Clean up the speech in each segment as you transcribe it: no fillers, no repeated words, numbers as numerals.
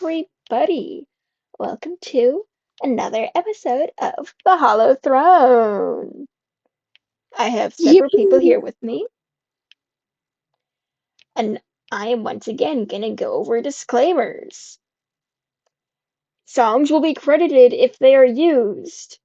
everybody. Welcome to another episode of The Hollow Throne. I have several people Yippee! here with me, and I am once again gonna go over disclaimers. Songs will be credited if they are used.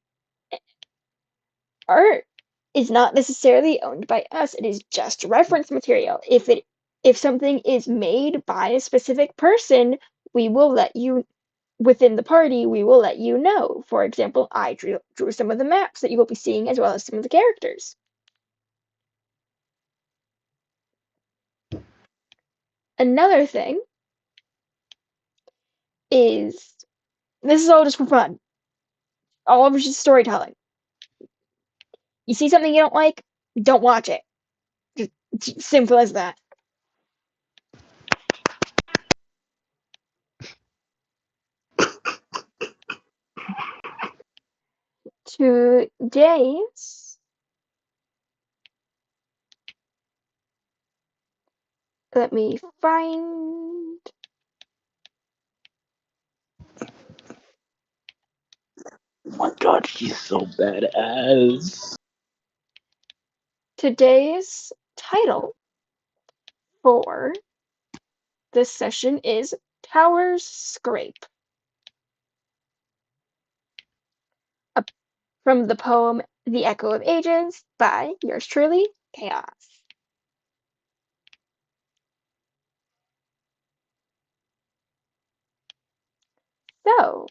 Art is not necessarily owned by us, it is just reference material. If something is made by a specific person, we will let you within the party, we will let you know. For example, I drew some of the maps that you will be seeing as well as some of the characters. Another thing is this is all just for fun. All of it's just storytelling. You see something you don't like, don't watch it. Just simple as that. Today's let me find Oh my god, he's so badass. today's title for this session is Towers Scrape. From the poem The Echo of Ages by yours truly, Chaos. So,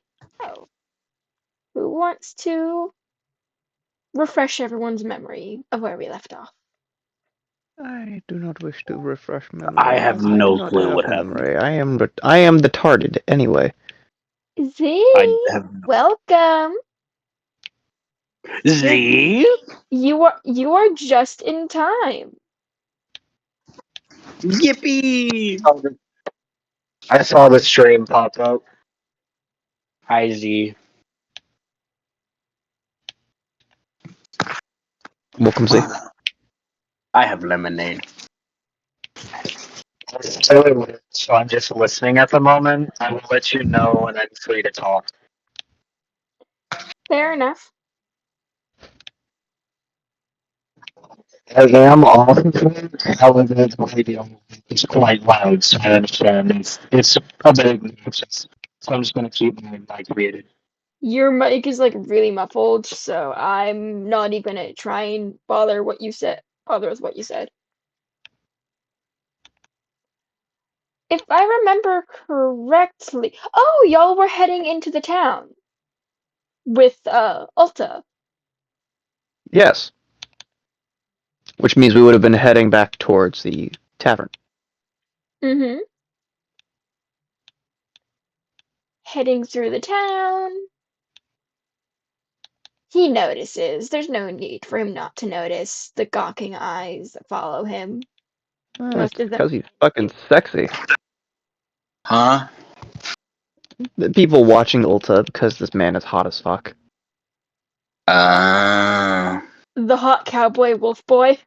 who wants to refresh everyone's memory of where we left off? I do not wish to refresh I memory, have as I do no not clue have what happened. memory. I am the tarded anyway. I Z, have welcome. You're Z. you are just in time. Yippee! I saw the stream pop up. Hi Z. Welcome, Z. I have lemonade. So I'm just listening at the moment. I will let you know when I'm free to talk. Fair enough. I am off of it. However, the radio is quite loud, so I understand it's a bit obnoxious. So I'm just going to keep my mic muted. Your mic is like really muffled, so I'm not even gonna try and bother with what you said. If I remember correctly, oh, y'all were heading into the town with Ulta. Yes. Which means we would have been heading back towards the tavern. Mm-hmm. Heading through the town. He notices. There's no need for him not to notice the gawking eyes that follow him. It's Most of them. because he's fucking sexy. Huh? The people watching Ulta because this man is hot as fuck. The hot cowboy wolf boy.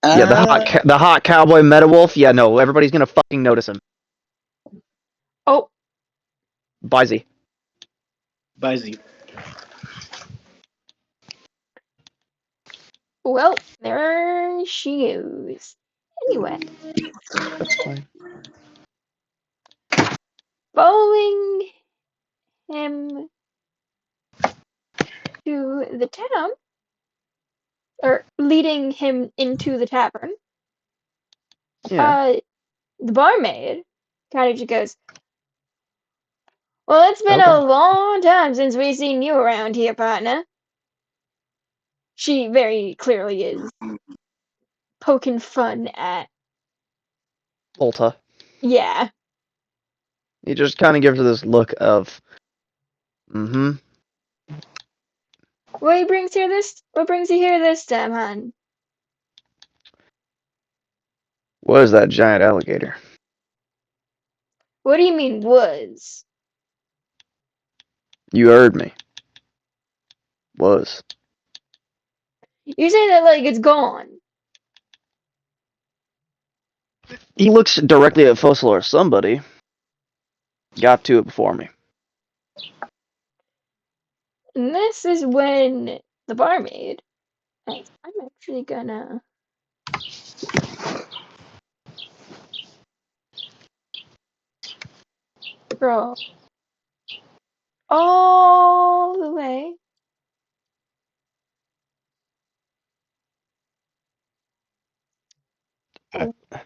Yeah, uh, the hot cowboy meta wolf. Yeah, no, everybody's gonna fucking notice him. Oh, Bye, Z. Bye Z. well, there she is. Anyway, That's fine. following him to the town, or leading him into the tavern, Yeah. the barmaid kind of just goes, well, it's been a Okay. long time since we've seen you around here, partner. She very clearly is poking fun at, Ulta. yeah. He just kind of gives her this look of, mm-hmm. What brings you here this time, hon? What is that giant alligator? What do you mean was? You heard me. Was. You say that like it's gone. He looks directly at Fossil or somebody. got to it before me. And this is when the barmaid. I'm actually gonna. Scroll all the way.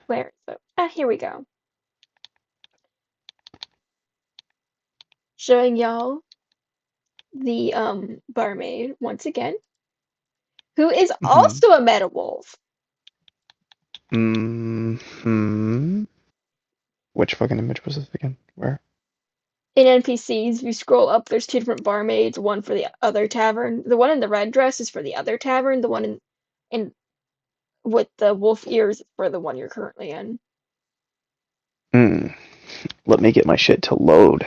Where is it? Here we go. Showing y'all the barmaid once again, who is also a meta wolf. Hmm. Which fucking image was this again? Where? In NPCs, if you scroll up, there's two different barmaids, one for the other tavern. The one in the red dress is for the other tavern, the one in with the wolf ears is for the one you're currently in. Let me get my shit to load.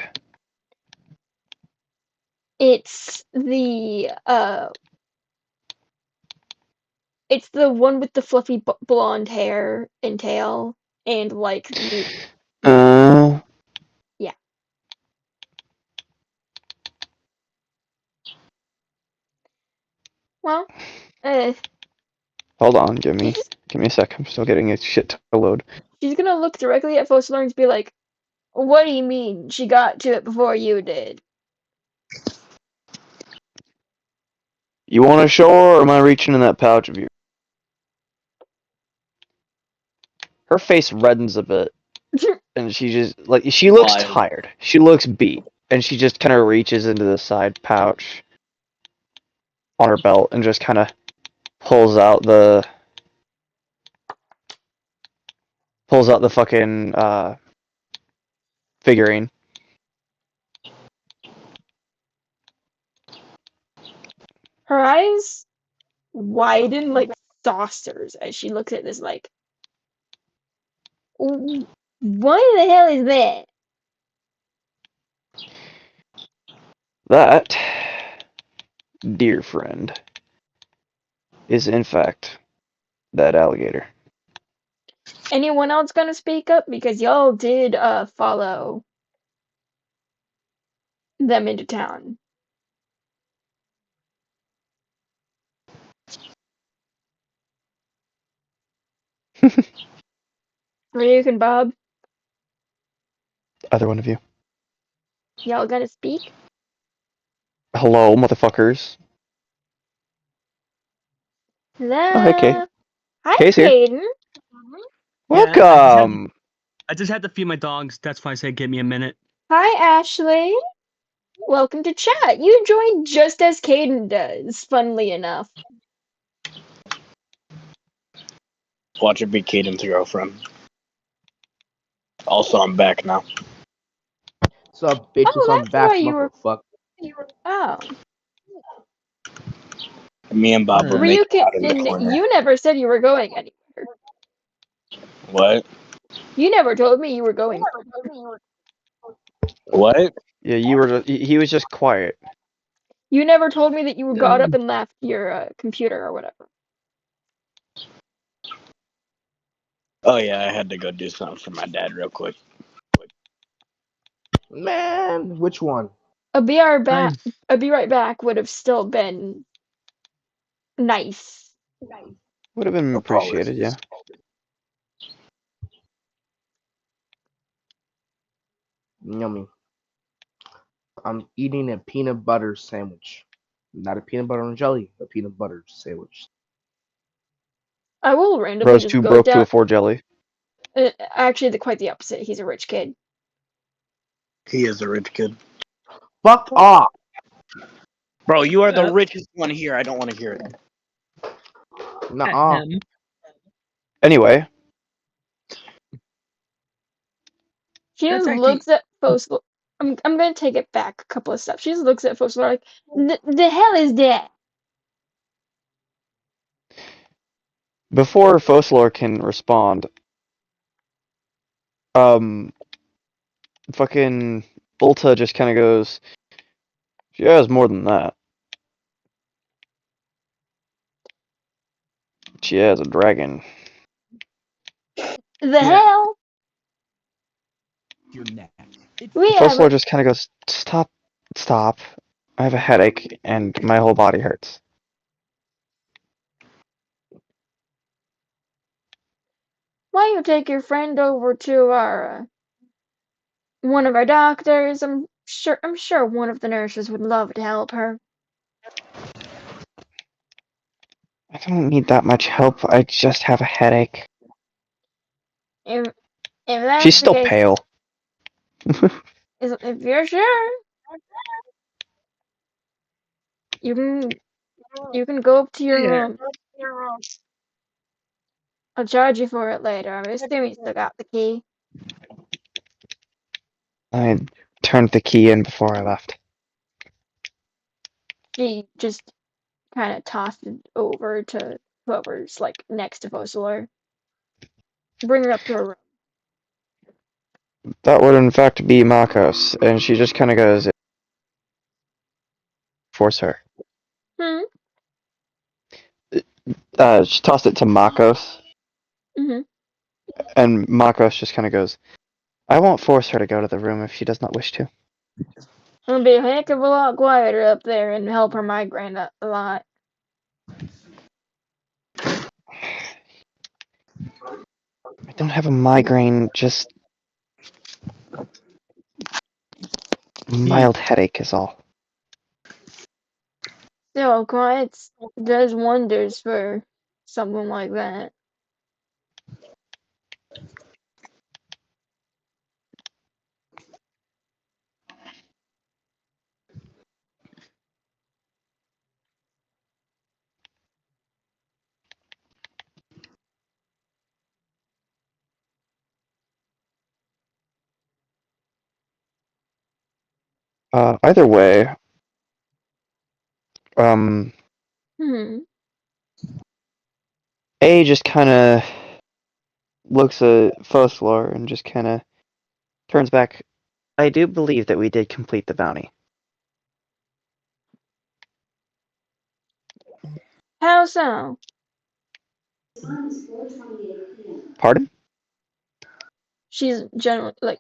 It's the one with the fluffy blonde hair and tail and like the yeah. Well, Hold on, give she's me just a sec. I'm still getting a shit to load. she's gonna look directly at Fosler and be like, "What do you mean she got to it before you did?" You want to show her, or am I reaching in that pouch of yours? Her face reddens a bit, and she just she looks Why? tired. She looks beat, and she just kind of reaches into the side pouch on her belt and just kind of pulls out the fucking figurine. Her eyes widen like saucers as she looks at this like, what the hell is that? That, dear friend, is in fact that alligator. Anyone else gonna speak up? Because y'all did follow them into town. Ryuk and Bob, Either one of you. y'all gonna speak? Hello, motherfuckers. Hello. Oh, hey, Kay. Hi, Kay's here. Caden. Welcome. I just had to feed my dogs. That's why I said give me a minute. Hi, Ashley. Welcome to chat. You joined just as Caden does, funnily enough. Watch it be Caden's girlfriend. Also, I'm back now. What's up, bitches? Oh, I'm that's back, why you were. motherfucker. Oh. Me and Bob were Ryuk making out in the and corner. you never said you were going anywhere. What? You never told me you were going. What? Yeah, he was just quiet. You never told me that you got up and left your computer or whatever. Oh yeah, I had to go do something for my dad real quick. Man, which one? A be right back would have still been nice. Would have been appreciated, yeah. Yummy. I'm eating a peanut butter sandwich. Not a peanut butter and jelly, a peanut butter sandwich. I will randomly Rose just 2 go broke to down. a 4 jelly. Actually, quite the opposite. He's a rich kid. He is a rich kid. Fuck off! Bro, you are the richest one here. I don't want to hear it. Nuh-uh. Anyway, She That's just actually- looks at Fosler. I'm gonna take it back a couple of steps. She just looks at Fosler like, the hell is that? before Fosler can respond, fucking Ulta just kind of goes, she has more than that. She has a dragon. The hell? You're next. We First have Lord just kind of goes, stop. I have a headache and my whole body hurts. why don't you take your friend over to our one of our doctors? I'm sure one of the nurses would love to help her. I don't need that much help. I just have a headache. If that's She's the still case, pale. if you're sure, you can go up to your room. I'll charge you for it later. I assume you still got the key. I turned the key in before I left. She just kind of tossed it over to whoever's like next to Fossilor. Bring her up to her room. That would in fact be Marcos, and she just kind of goes, force her. Hmm. She tossed it to Marcos, Mm-hmm. and Marcos just kind of goes, I won't force her to go to the room if she does not wish to. It'll be a heck of a lot quieter up there and help her migraine a lot. I don't have a migraine, just mild headache is all. Still, quiet does wonders for something like that. Either way, um, Hmm. A just kind of looks at Fossilor and just kind of turns back. I do believe that we did complete the bounty. How so? Pardon? She's generally like,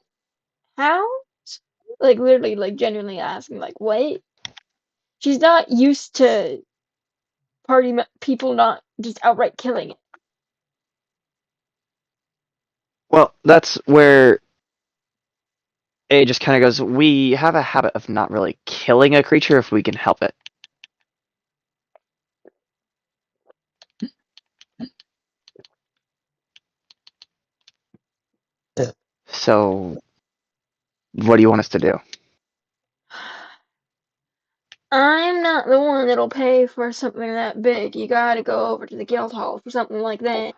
how? Like literally, like genuinely asking, like, what? She's not used to people not just outright killing it. Well, that's where A just kind of goes, we have a habit of not really killing a creature if we can help it. So, what do you want us to do? I'm not the one that'll pay for something that big. You gotta go over to the guild hall for something like that.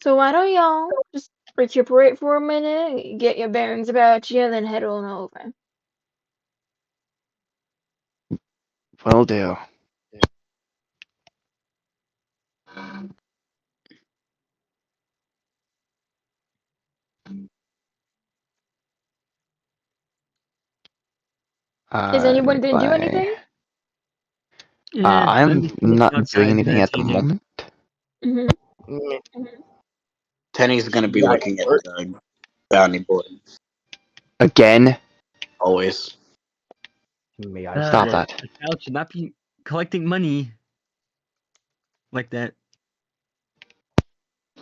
So why don't y'all just recuperate for a minute, get your bearings about you, and then head on over. Will do. Is anyone gonna do Anyway, anything? Yeah, I'm I'm just gonna not go doing outside anything at the meditating. moment. Mm-hmm. Meh. Tenny's gonna be Yeah, looking at the bounty board Again? always. May I Stop start? that. The child should not be collecting money like that.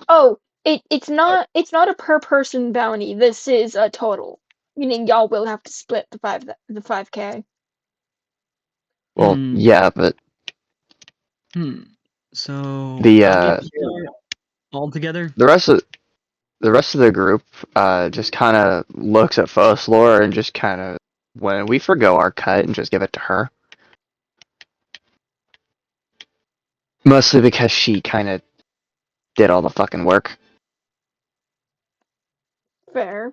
Oh, it's not a per person bounty. This is a total. Meaning y'all will have to split the 5K. Well, Hmm. yeah, but So the how many people all together? the rest of the group just kind of looks at Fossilor and just kind of, when we forgo our cut and just give it to her. Mostly because she kind of did all the fucking work. Fair.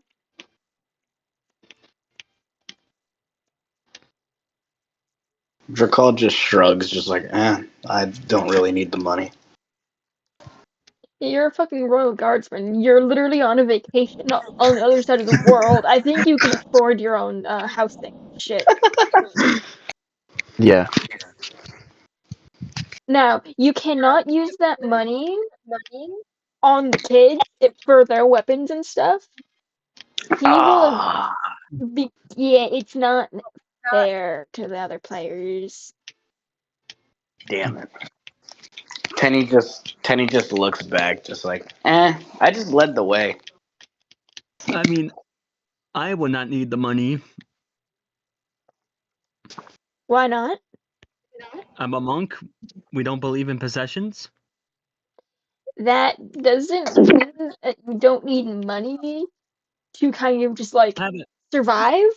Drakal just shrugs, just like, I don't really need the money. You're a fucking royal guardsman. You're literally on a vacation on the other side of the world. I think you can afford your own housing. Shit. Yeah. Now, you cannot use that money on the kids for their weapons and stuff. He will Ah, yeah, it's not fair to the other players. damn it. Tenny just looks back, just like, I just led the way. I mean, I would not need the money. Why not? I'm a monk. We don't believe in possessions. That doesn't mean that you don't need money to kind of just like I haven't. survive.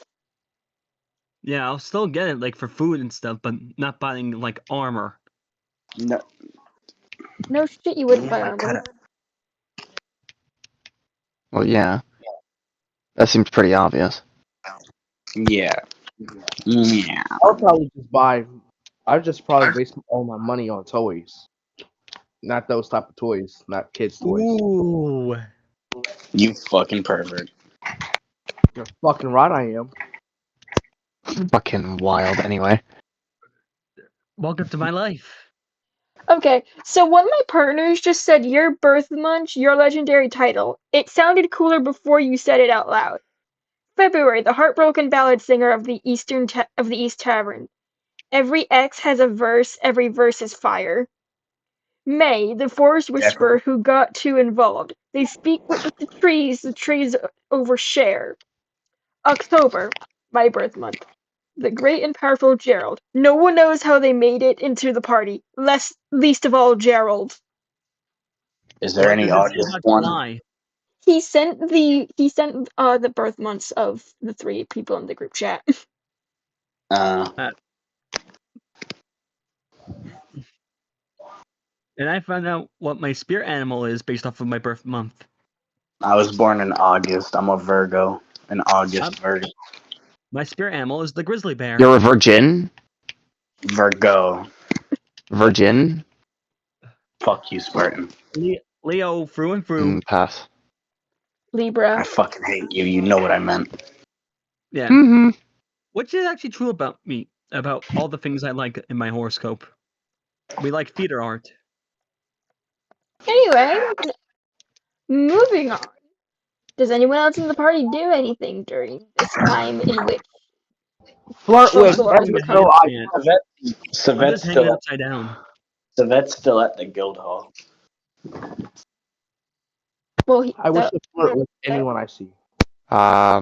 Yeah, I'll still get it like for food and stuff, but not buying like armor. No, No shit, you wouldn't buy I armor. gotta. Well, yeah. That seems pretty obvious. Yeah. Yeah. I'll probably just buy. I'd just probably waste all my money on toys. Not those type of toys. Not kids' toys. Ooh. You fucking pervert. You're fucking right, I am. Fucking wild, anyway. Welcome to my life. Okay, so one of my partners just said your birth month, your legendary title. It sounded cooler before you said it out loud. February, the heartbroken ballad singer of the East Tavern. Every X has a verse, every verse is fire. May, the forest whisperer who got too involved. They speak with the trees overshare. October, my birth month. The great and powerful Gerald. No one knows how they made it into the party, least of all Gerald. Is there What any does it say August about one? July? He sent the birth months of the 3 people in the group chat. And I found out what my spirit animal is based off of my birth month. I was born in August. I'm a Virgo. An August Virgo. My spirit animal is the grizzly bear. You're a virgin? Virgo. Virgin? Fuck you, Spartan. Leo through and through. Pass. I Libra. fucking hate you. You know what I meant. Yeah. Mm-hmm. Which is actually true about me, about all the things I like in my horoscope. We like theater art. Anyway, moving on. Does anyone else in the party do anything during this time in which Flirt with folklore is I'm just hanging recovering? upside down. Savet's still at the guild hall. Well, I wish to flirt with anyone I see. I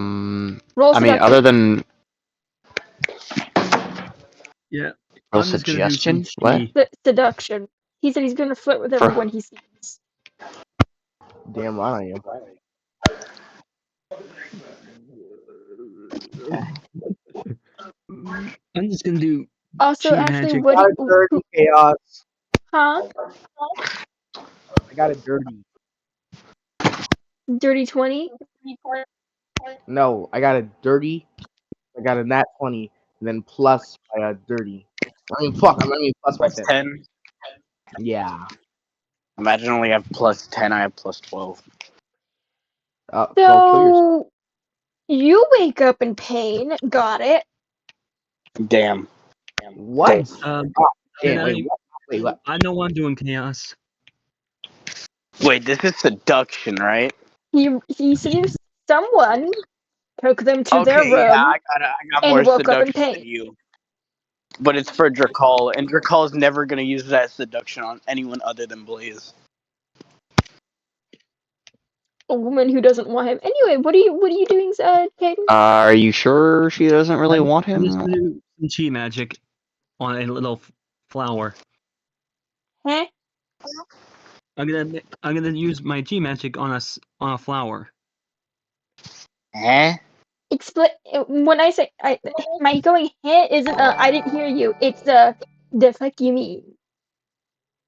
roll mean, seduction. other than Yeah. roll I'm just gonna do some suggestion? What? Seduction. He said he's gonna flirt with everyone he sees. Damn right I am. I'm just gonna do Also, cheat actually, magic. I got it dirty, chaos. Huh? I got it dirty. Dirty 20? No, I got it dirty. I got a nat 20, and then plus I got dirty. I mean, fuck. I mean, plus my 10. 10. Yeah. Imagine only have plus 10. I have plus 12. Well, kill yourself. So, you wake up in pain. Got it. Damn. What? And Damn, wait, what? I know what I'm doing, chaos. Wait, this is seduction, right? He seduced someone, took them to their Okay, room, yeah, I got and more woke up in seduction pain. than you. But it's for Drakal, and Drakal's never gonna use that seduction on anyone other than Blaze. A woman who doesn't want him. Anyway, what are you doing, Caden? Are you sure she doesn't really want I'm just him? gonna do some cheat magic on a little flower. Huh? I'm gonna use my G magic on a flower. Eh? When I say my going hit isn't I didn't hear you. It's the fuck you mean.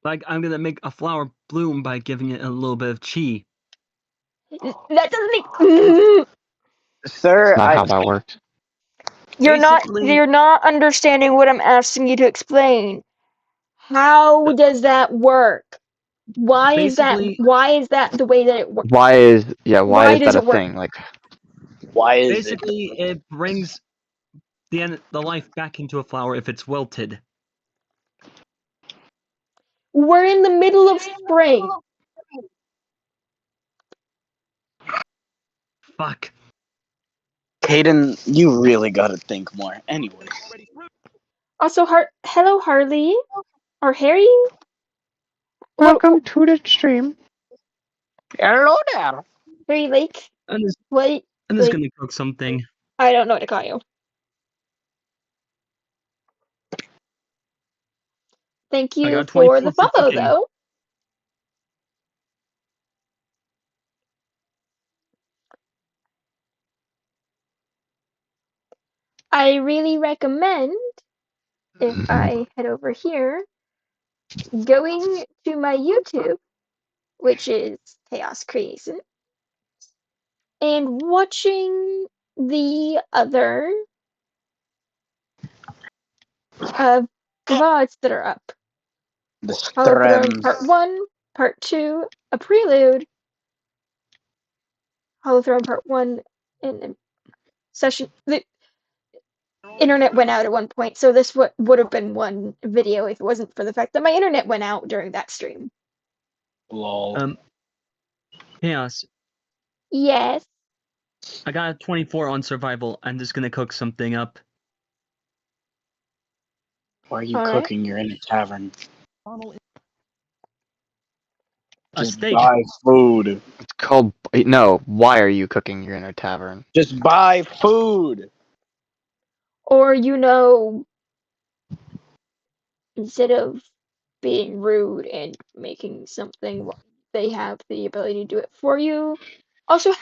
Like I'm gonna make a flower bloom by giving it a little bit of chi. That doesn't make. Sir, Not how that works. Basically- You're not understanding what I'm asking you to explain. How does that work? Why is that the way that it works? Why is Why does that a it work? thing? Like, why is Basically, it brings the life back into a flower if it's wilted. We're in the middle of spring. Fuck. Caden, you really gotta think more. Anyways. Also, hello, Harley. Or Harry? Welcome to the stream. Hello there. Harry Lake? I'm just, What? I'm just Like, gonna cook something. I don't know what to call you. Thank I you got for the 24 for follow, cooking. though. I really recommend, if I head over here, going to my YouTube, which is Chaos Creation, and watching the other VODs that are up. The Hollow Throne streams. Part 1, Part 2, a prelude, Hollow Throne Part 1, and session. The internet went out at one point, so this would have been one video if it wasn't for the fact that my internet went out during that stream. Lol. Chaos. Yes. I got a 24 on survival. I'm just gonna cook something up. Why are you Alright. cooking? You're in a tavern. A Just steak. buy food. It's called. No, why are you cooking? You're in a tavern. Just buy food. Or, instead of being rude and making something, they have the ability to do it for you. Also,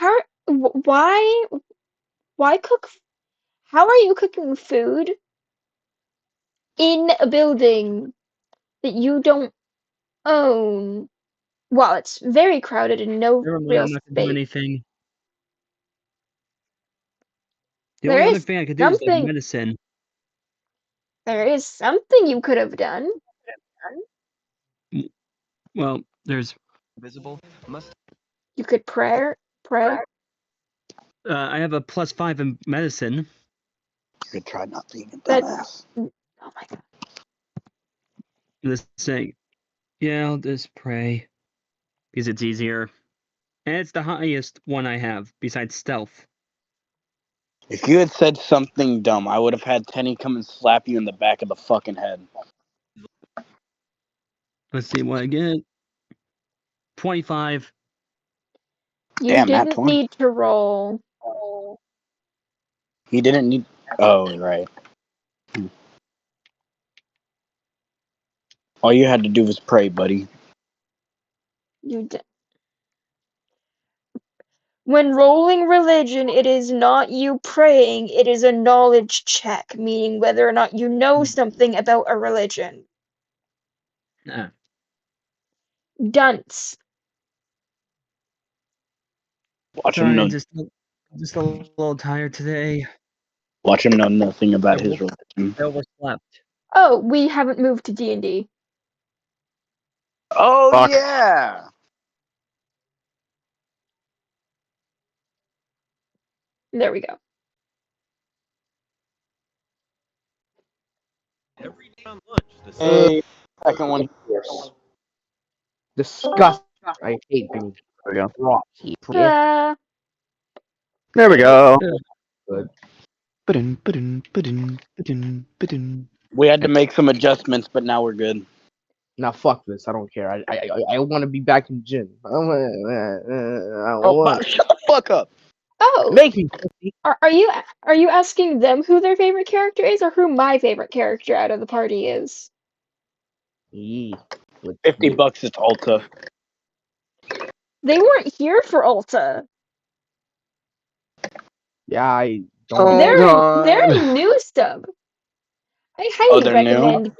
why cook? How are you cooking food in a building that you don't own while it's very crowded and no Never mind, real I'm not gonna do space? anything. The There only other is thing I could do is like something. medicine. There is something you could have done. Well, there's. You could pray. I have a +5 in medicine. You could try not being a That- dumbass. Oh my god. Just saying. Yeah, I'll just pray because it's easier, and it's the highest one I have besides stealth. If you had said something dumb, I would have had Tenny come and slap you in the back of the fucking head. Let's see what I get. 25. You Damn, that didn't 20. need to roll. He didn't need. Oh, right. All you had to do was pray, buddy. You did. When rolling religion, it is not you praying, it is a knowledge check, meaning whether or not you know something about a religion. Nah. Dunce. Watch him Sorry, know. just a little tired today. Watch him know nothing about his religion. I overslept. Oh, we haven't moved to D&D. Oh Fuck. yeah. There we go. Hey, second one. Yes. Disgusting. I hate being There we go. raw. Yeah. There we go. Good. Ba-dun, ba-dun, ba-dun, ba-dun, ba-dun. We had to make some adjustments, but now we're good. Now fuck this. I don't care. I want to be back in gym. I Oh, want. shut the fuck up. Oh, Make me. are you asking them who their favorite character is, or who my favorite character out of the party is? Yee. $50 is Ulta. They weren't here for Ulta. Yeah, I Oh, don't. They're God. a new sub. I Oh, highly they're new? recommend.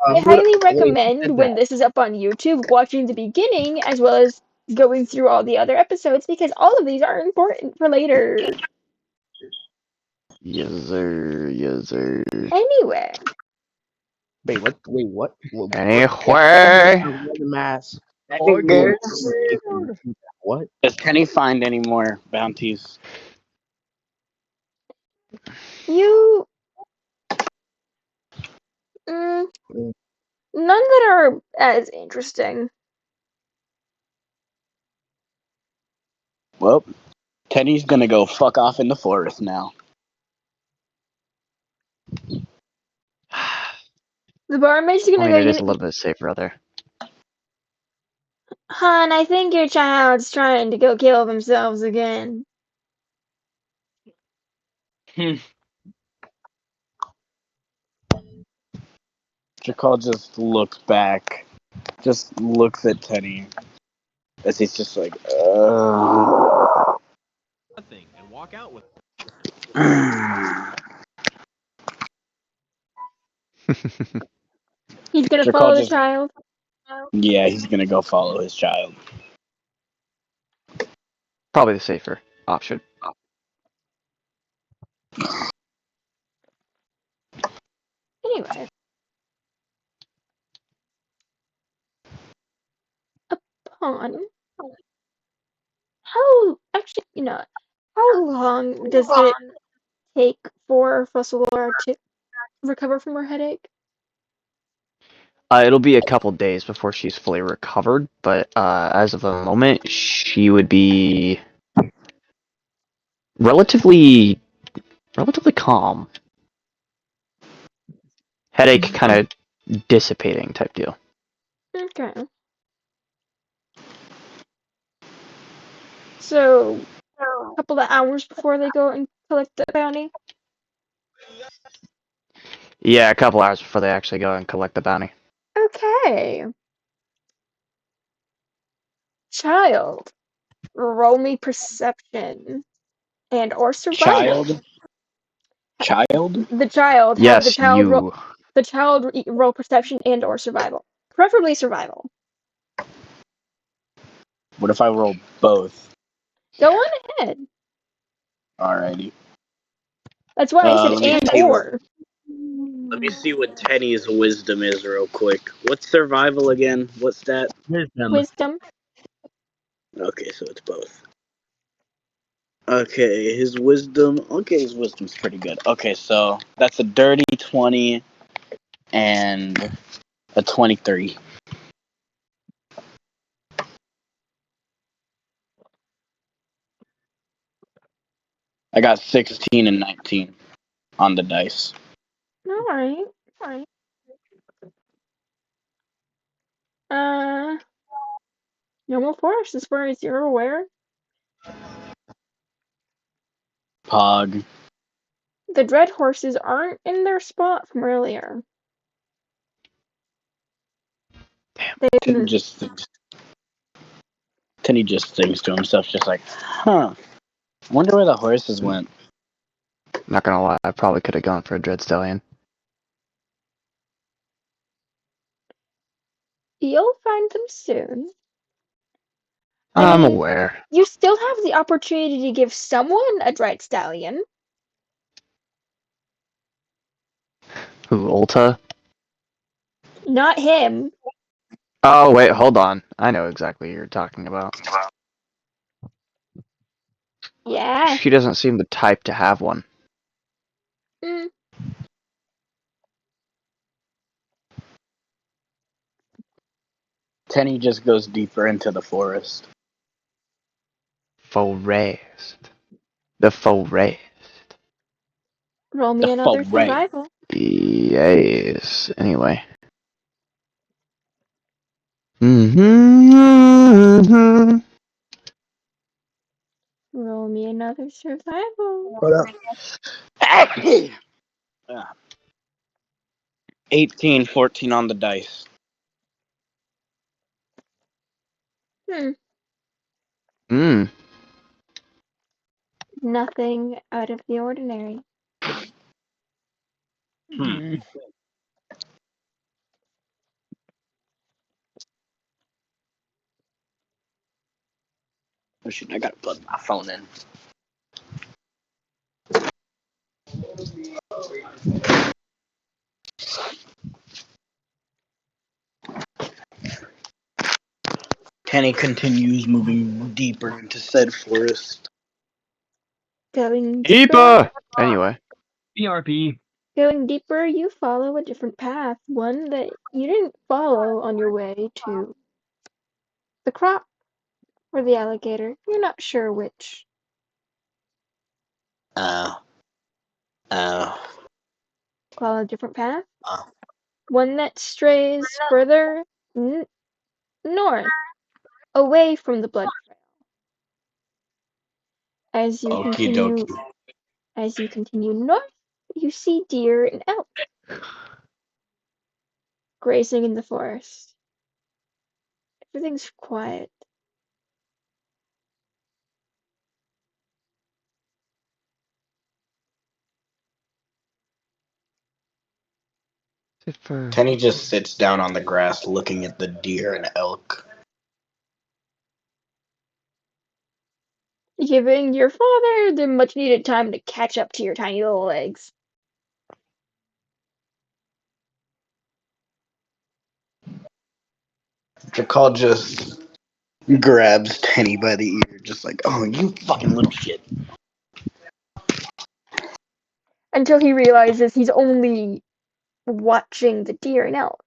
I highly recommend when this is up on YouTube, watching the beginning as well as going through all the other episodes, because all of these are important for later. Yes, sir. Yes, sir. Anyway, Wait, what? Wait, what? Anyway. Mask. Does What? Kenny find any more bounties? you none that are as interesting. Well, Tenny's gonna go fuck off in the forest now. The barmaid's I gonna mean, go, it is a little bit safer out there. Hon, I think your child's trying to go kill themselves again. Jakal just looks back, just looks at Tenny as he's just like, Nothing and walk out with. He's gonna Jakal follow the just, child. yeah, he's gonna go follow his child. Probably the safer option. Anyway. Upon actually, how long does it take for Fossilor to recover from her headache? It'll be a couple days before she's fully recovered, but as of the moment, she would be relatively calm. Headache kind of dissipating type deal. Okay. So, a couple of hours before they go and collect the bounty? Yeah, a couple hours before they actually go and collect the bounty. Okay. Child, roll me perception and or survival. Child? The child, have Yes, you. the child roll perception and or survival. Preferably survival. What if I roll both? Go on ahead. Alrighty. That's why I said Let me and see or. Let me see what Tenny's wisdom is real quick. What's survival again? What's that? Wisdom. Okay, so it's both. Okay, his wisdom. Okay, his wisdom's pretty good. Okay, so that's a dirty 20 and a 23. I got 16 and 19 on the dice. Alright. Normal forest is where you're aware. Pog. The dread horses aren't in their spot from earlier. Tenny just thinks to himself, just like, huh. Wonder where the horses went. Not gonna lie, I probably could have gone for a Dread Stallion. You'll find them soon. I'm aware. You still have the opportunity to give someone a dread stallion. Who, Ulta? Not him. Oh, wait, hold on. I know exactly what you're talking about. Yeah. She doesn't seem the type to have one. Mm. Tenny just goes deeper into the forest. Forest. The forest. Roll me The another forest. survival. Yes. Anyway. Mm-hmm. Roll me another survival. What up? 18, 14 on the dice. Mm. Nothing out of the ordinary. Oh shit, I gotta plug my phone in. Tenny continues moving deeper into said forest. Going Deeper! Anyway. BRB. Going deeper, you follow a different path, one that you didn't follow on your way to the crop or the alligator. You're not sure which. Uh, uh, Follow a different path. uh, One that strays further north, away from the blood trail. As you Okie continue dokie. north, you see deer and elk grazing in the forest. Everything's quiet. Tenny just sits down on the grass looking at the deer and elk. Giving your father the much needed time to catch up to your tiny little legs. Jakal just grabs Tenny by the ear, just like, oh, you fucking little shit. Until he realizes he's only watching the deer and elk.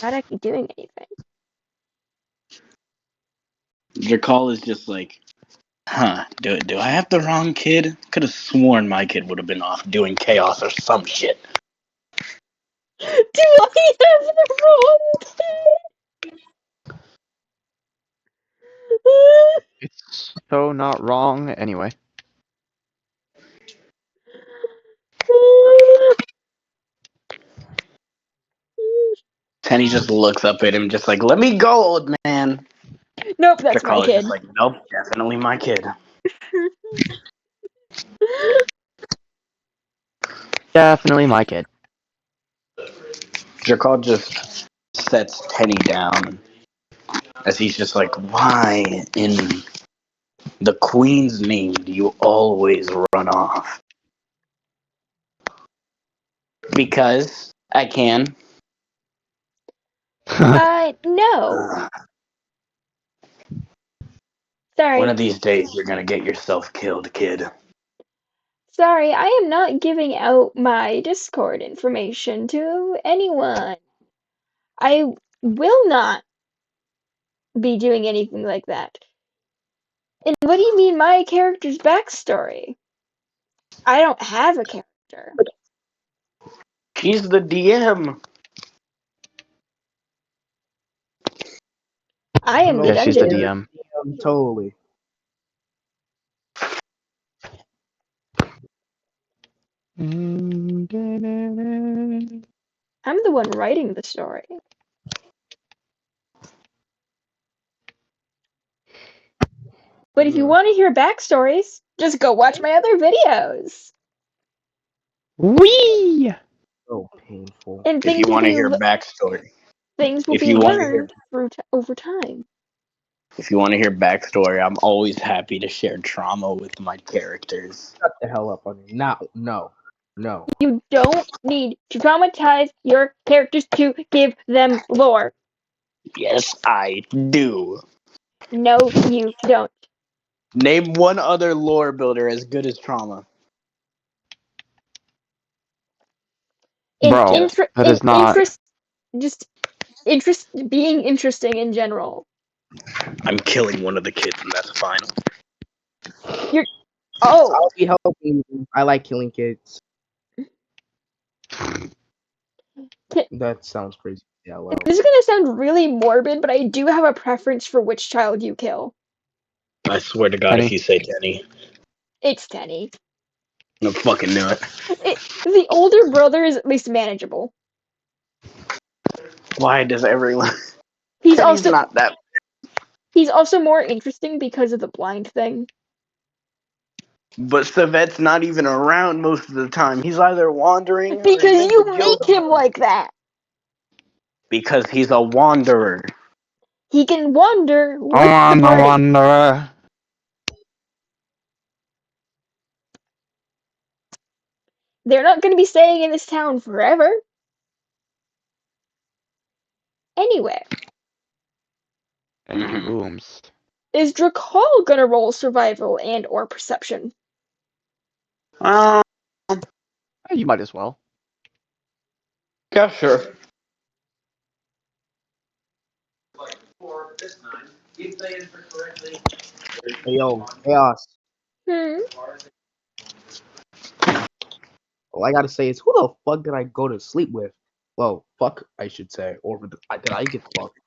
Not actually doing anything. Jakal is just like, huh, do I have the wrong kid? Could have sworn my kid would have been off doing chaos or some shit. Do I have the wrong kid? It's so not wrong anyway. Tenny just looks up at him, just like, let me go, old man. Nope, that's my Jakal is kid. just like, nope, definitely my kid. Definitely my kid. Jakal just sets Tenny down as he's just like, why in the queen's name do you always run off? Because I can. No. One Sorry. of these days you're gonna get yourself killed, kid. Sorry, I am not giving out my Discord information to anyone. I will not be doing anything like that. And what do you mean my character's backstory? I don't have a character. She's the DM. I am the Yeah, she's the dungeon. DM. Totally. I'm the one writing the story. But if you want to hear backstories, just go watch my other videos. Wee! So painful. And If you want to hear backstory, things will if be you want to hear, learned over time. if you want to hear backstory, I'm always happy to share trauma with my characters. Shut the hell up on me. No. You don't need to traumatize your characters to give them lore. Yes, I do. No, you don't. Name one other lore builder as good as Trauma. Bro, that is not. Being interesting in general. I'm killing one of the kids, and that's final. I'll be helping you. I like killing kids. That sounds crazy. Yeah, well. This is gonna sound really morbid, but I do have a preference for which child you kill. I swear to God, Tenny? if you say Tenny, It's Tenny. I fucking knew it. The older brother is at least manageable. Why does everyone? He's Tenny's not that. He's also more interesting because of the blind thing. But Savet's not even around most of the time. He's either wandering or Because he's you the make him like that. Because he's a wanderer. He can wander with I'm the the party. wanderer. They're not going to be staying in this town forever. Anyway. Empty rooms. Is Drakal gonna roll survival and or perception? You might as well. Yeah, sure. Hey, yo, Chaos. All I gotta say is, who the fuck did I go to sleep with? Well, fuck, I should say. Or did I get fucked?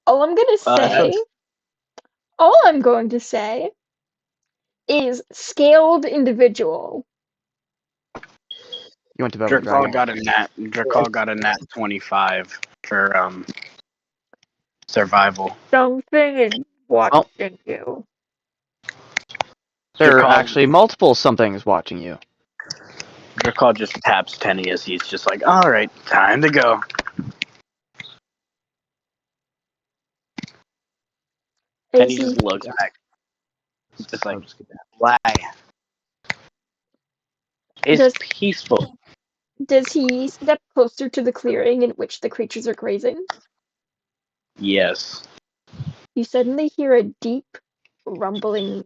All I'm gonna say, That's all I'm going to say is scaled individual. You went to bed with a dragon. Drakal got a nat 25 for survival. Something is watching you. There are Drakal, actually multiple somethings watching you. Drakal just taps Tenny as he's just like, all right, time to go. Tenny Is he, just looks back. He's just like, I'm just kidding. why? It's Does- peaceful. does he step closer to the clearing in which the creatures are grazing? Yes. You suddenly hear a deep rumbling.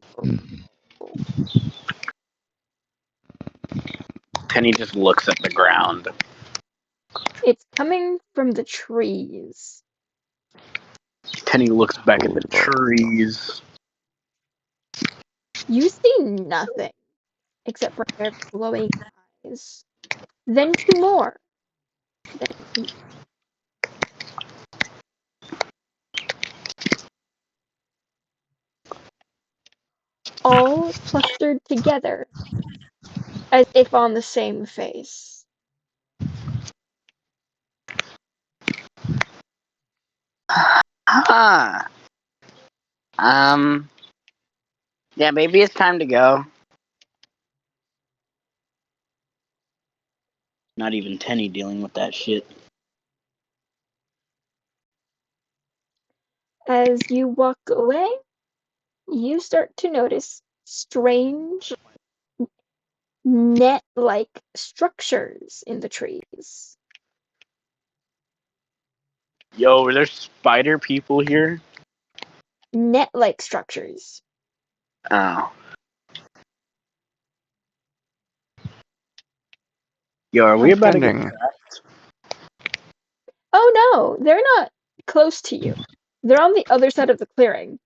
Tenny just looks at the ground. It's coming from the trees. Tenny looks back at the trees. You see nothing except for a pair of glowing eyes. Then two more. Then two. All clustered together as if on the same face. Ah. Yeah, maybe it's time to go. Not even Tenny dealing with that shit. As you walk away, you start to notice strange net-like structures in the trees. Yo, are there spider people here? Net-like structures. Oh. Yo, are we about to get Understanding. trapped? Oh no, they're not close to you. They're on the other side of the clearing.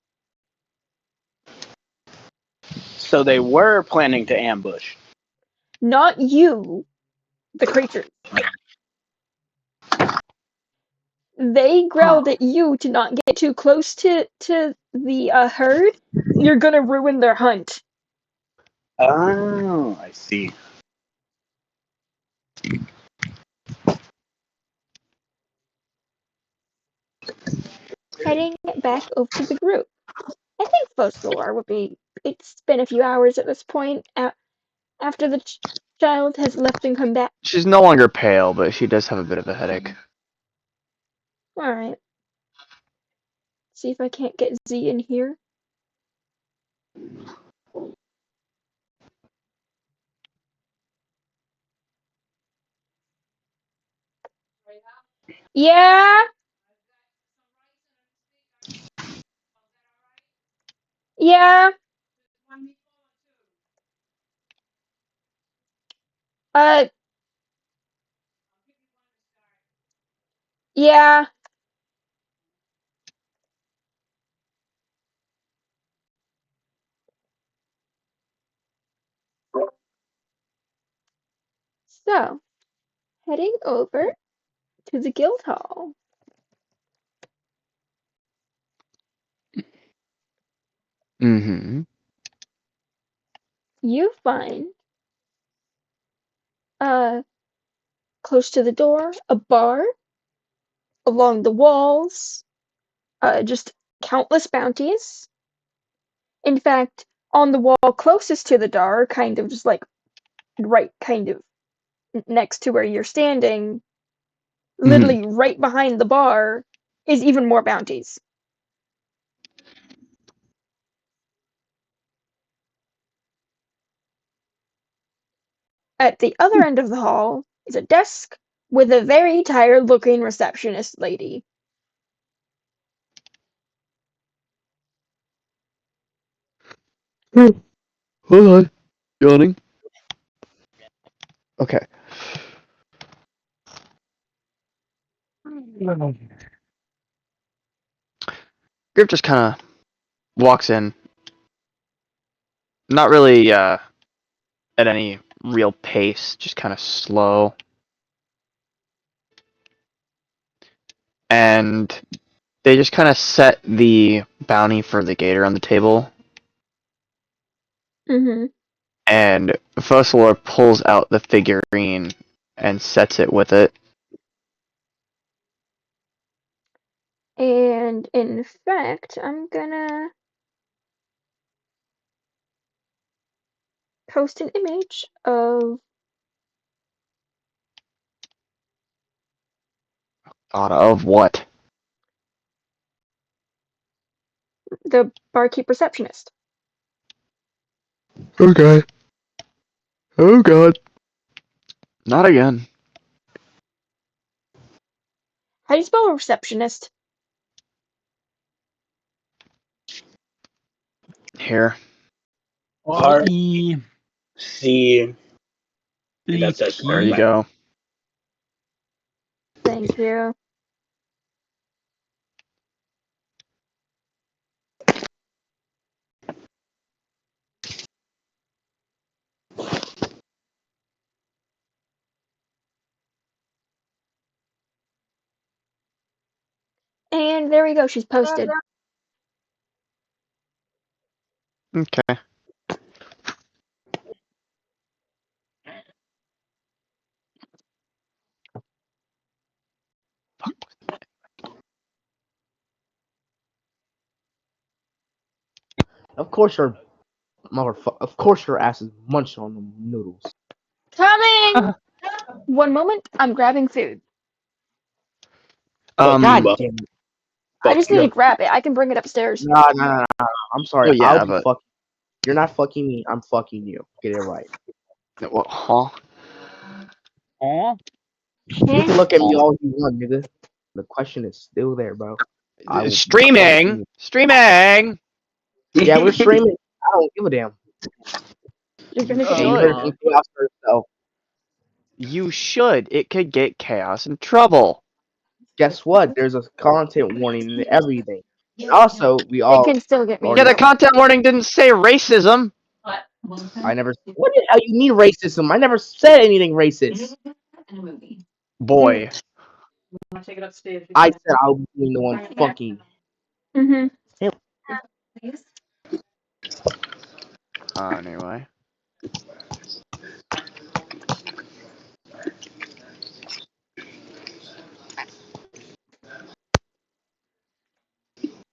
So they were planning to ambush. Not you, the creatures. They growled at you to not get too close to the herd. You're gonna ruin their hunt. Oh, I see. Heading back over to the group. I think Fossilor would be. It's been a few hours at this point after the child has left and come back. She's no longer pale, but she does have a bit of a headache. Alright. See if I can't get Z in here. Yeah? Yeah? Uh, yeah. So, heading over to the guild hall. Mm-hmm. You find, close to the door, a bar. Along the walls, just countless bounties. In fact, on the wall closest to the door, kind of just like right kind of next to where you're standing, literally right behind the bar, is even more bounties. At the other end of the hall is a desk with a very tired looking receptionist lady. Hold on. Yawning. Okay. Griff just kind of walks in not really at any real pace, just kind of slow. And they just kind of set the bounty for the gator on the table, Mm-hmm. and Fossilor pulls out the figurine and sets it with it. And in fact, I'm gonna post an image of God, of what? the barkeep receptionist. Okay. Oh God. Not again. How do you spell receptionist? Here. R E C. That's it. There you go. Thank you. And there we go, she's posted. Okay. Of course your Of course your ass is munching on the noodles. Coming! One moment, I'm grabbing food. Fuck God you up. damn it. I Fuck just you need to up. grab it. I can bring it upstairs. Nah. I'm sorry. Oh, yeah, I'll be but- fucking. You're not fucking me. I'm fucking you. Get it right. What? Huh? Aw. You can look at me all you want, nigga. The question is still there, bro. I will fucking Streaming. you. Streaming. Yeah, we're streaming. I don't give a damn. You're gonna You get You should. better it. think chaos for yourself. You should. It could get chaos in trouble. Guess what? There's a content warning and everything. And also, we It all can still get me in Yeah, the already. trouble. content warning didn't say racism. I never. What the hell you mean racism? I never said anything racist. Boy. I said I'll be doing the one fucking. Mm-hmm. Anyway.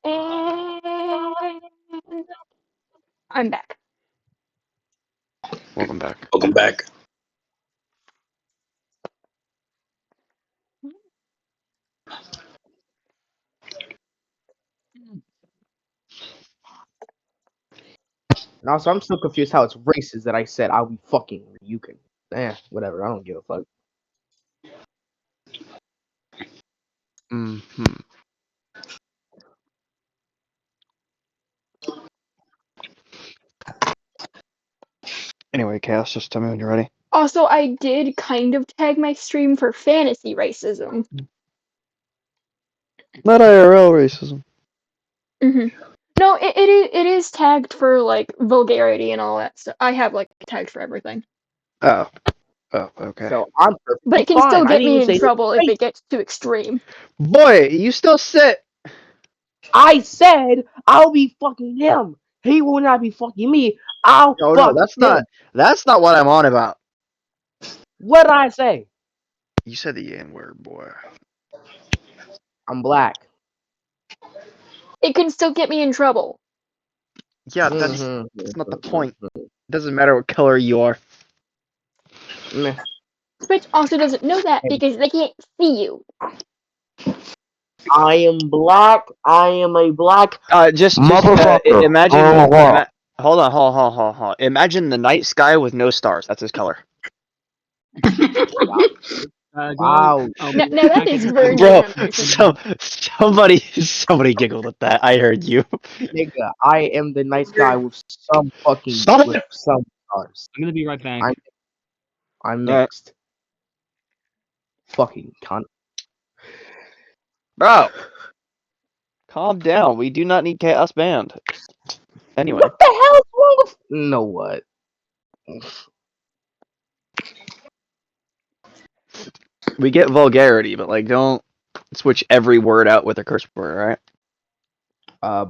And I'm back. Welcome back. Welcome back. And also, I'm still confused how it's racist that I said I'll be fucking you can. Whatever. I don't give a fuck. Mm-hmm. Anyway, Chaos, just tell me when you're ready. Also, I did kind of tag my stream for fantasy racism. Not IRL racism. Mm-hmm. No, it is tagged for like vulgarity and all that stuff. I have like tagged for everything. Oh. Oh, okay. So I'm perfectly But it can fine. still I get didn't me even in say trouble if race. it gets too extreme. Boy, you still sit. I said I'll be fucking him. He will not be fucking me. I'll No, fuck that's him. That's not what I'm on about. What did I say? You said the N-word, boy. I'm black. It can still get me in trouble. Yeah, that's not the point. It doesn't matter what color you are. Meh. Twitch also doesn't know that because they can't see you. I am black. I am a black. Just Motherfucker. imagine. Oh, Hold on. Imagine the night sky with no stars. That's his color. Wow. Now that is very Bro, racist. somebody giggled at that. I heard you. Nigga, I am the nice guy with some fucking Stop with it. some stars. I'm gonna be right back. I'm Alright. next. Fucking cunt. Bro, calm down. We do not need chaos banned. Anyway, What the hell is wrong with? No, what? we get vulgarity, but like, don't switch every word out with a curse word, all right?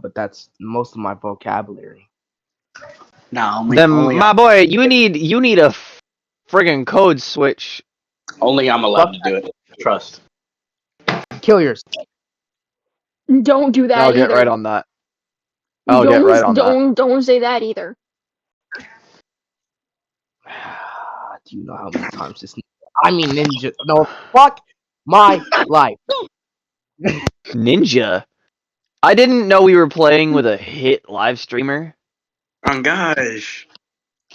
But that's most of my vocabulary. No, Then, only my boy, you need a friggin' code switch. I'm allowed to do it. Trust. Kill yourself. Don't do that I'll get either. right on that. I'll get right on that. Don't say that either. Do you know how many times this? I mean, ninja. No, fuck my life. Ninja. I didn't know we were playing with a hit live streamer Oh gosh.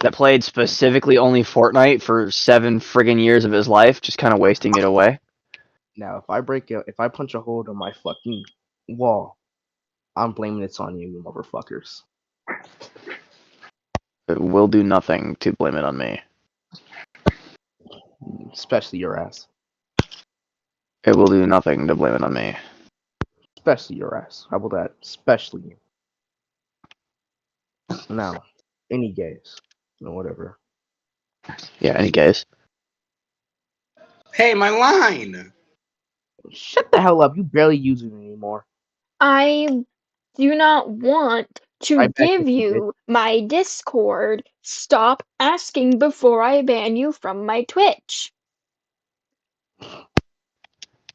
that played specifically only Fortnite for 7 friggin' years of his life, just kind of wasting it away. Now, if I punch a hole in my fucking wall, I'm blaming it on you motherfuckers. It will do nothing to blame it on me. Especially your ass. It will do nothing to blame it on me. Especially your ass. How about that? Especially you. Now, any gays. No, whatever. Yeah, any case. Hey, my line. Shut the hell up. You barely use it anymore. I do not want to Right back give at you, you my Discord. Stop asking before I ban you from my Twitch.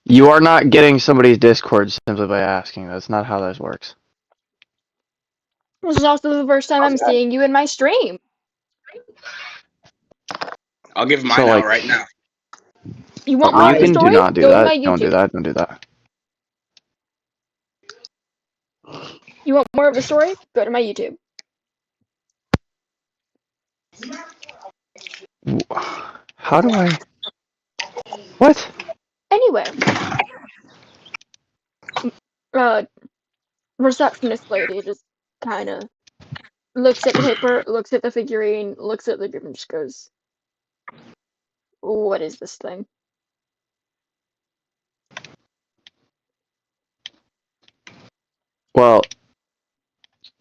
You are not getting somebody's Discord simply by asking. That's not how this works. This is also the first time I'm seeing you in my stream. I'll give mine So, out like, right now. You want you more of the can do story? not do Go to that. my Don't do YouTube. that. Don't do that. You want more of the story? Go to my YouTube. How do I? What? Anyway, receptionist lady just kind of looks at the paper, looks at the figurine, looks at the group, and just goes, "What is this thing?" Well,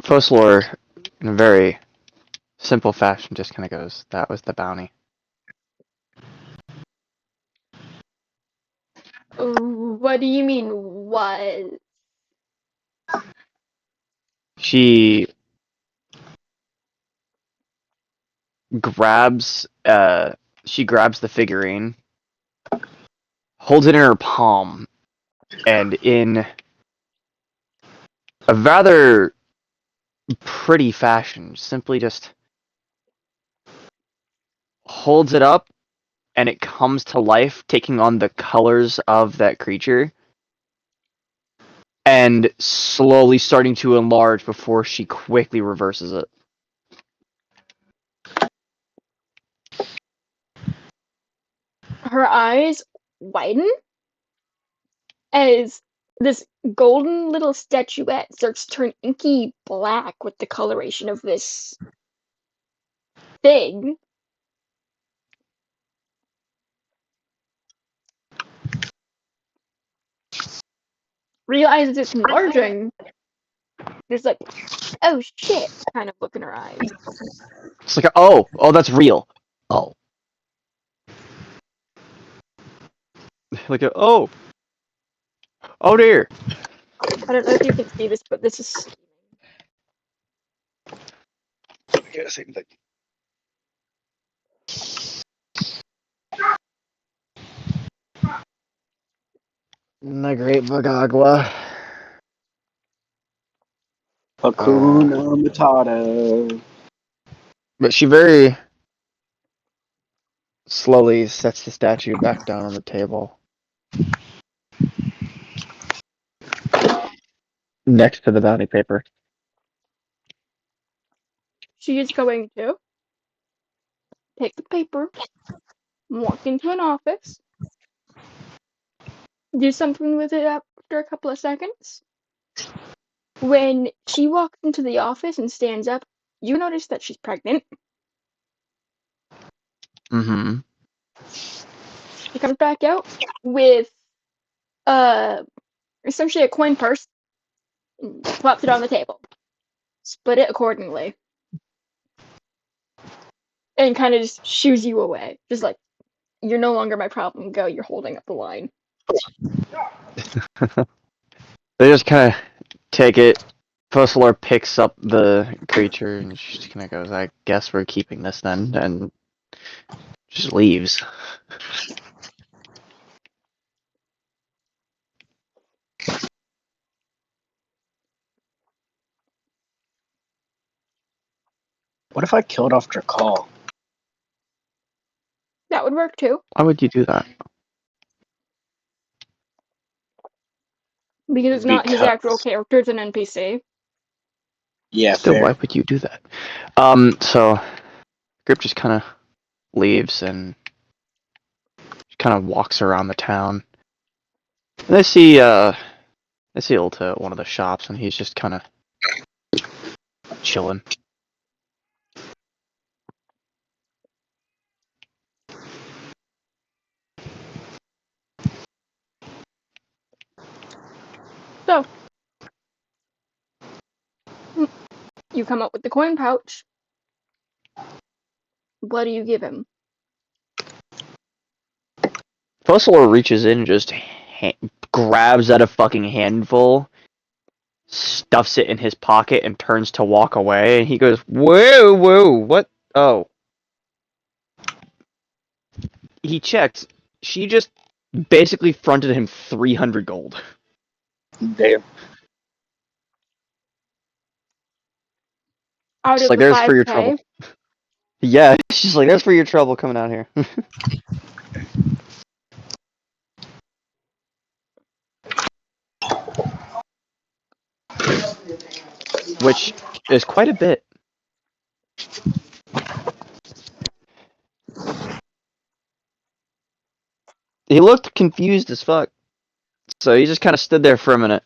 Fosslore, in a very simple fashion, just kind of goes, "That was the bounty." What do you mean, what? She grabs, grabs the figurine, holds it in her palm, and in a rather pretty fashion, simply just holds it up, and it comes to life, taking on the colors of that creature, and slowly starting to enlarge before she quickly reverses it. Her eyes widen as this golden little statuette starts to turn inky black with the coloration of this thing. Realizes it's enlarging. There's like, oh shit, kind of look in her eyes. It's like, oh, that's real. Oh. Like, oh dear. I don't know if you can see this, but this is Yeah, same thing. The Great Vagagua. Hakuna Matata. But she very slowly sets the statue back down on the table. Next to the bounty paper. she is going to take the paper, walk into an office, do something with it after a couple of seconds. When she walks into the office and stands up, you notice that she's pregnant. Mm-hmm. She comes back out with essentially a coin purse and plops it on the table. split it accordingly. And kind of just shoos you away. Just like, you're no longer my problem, go, you're holding up the line. They just kind of take it. Fusselor picks up the creature and she just kind of goes, I guess we're keeping this then, and just leaves. What if I killed off Drakal? That would work too. Why would you do that? Because it's not his actual Because- character, it's an NPC. Yeah, Still, fair. why would you do that? So Grip just kind of leaves and kind of walks around the town. And they see Ulta at one of the shops, and he's just kind of chilling. So, you come up with the coin pouch. What do you give him? Fusselor reaches in and just grabs at a fucking handful, stuffs it in his pocket, and turns to walk away. And he goes, whoa, what? Oh. He checks. She just basically fronted him 300 gold. Damn. Out It's of like, the there's for your 5K? trouble. Yeah, she's like, there's for your trouble coming out here. Which is quite a bit. He looked confused as fuck. So he just kind of stood there for a minute.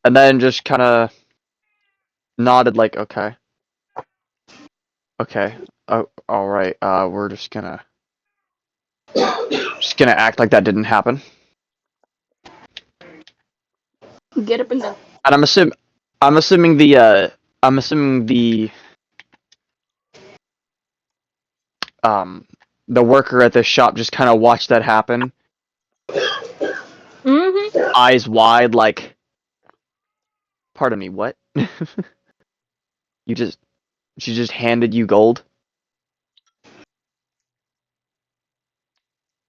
And then just kind of nodded like, okay. Okay. Oh, alright. We're just gonna act like that didn't happen. Get up and then. And I'm assuming the the worker at the shop just kind of watched that happen, Mm-hmm. eyes wide, like, pardon me, what? She just handed you gold?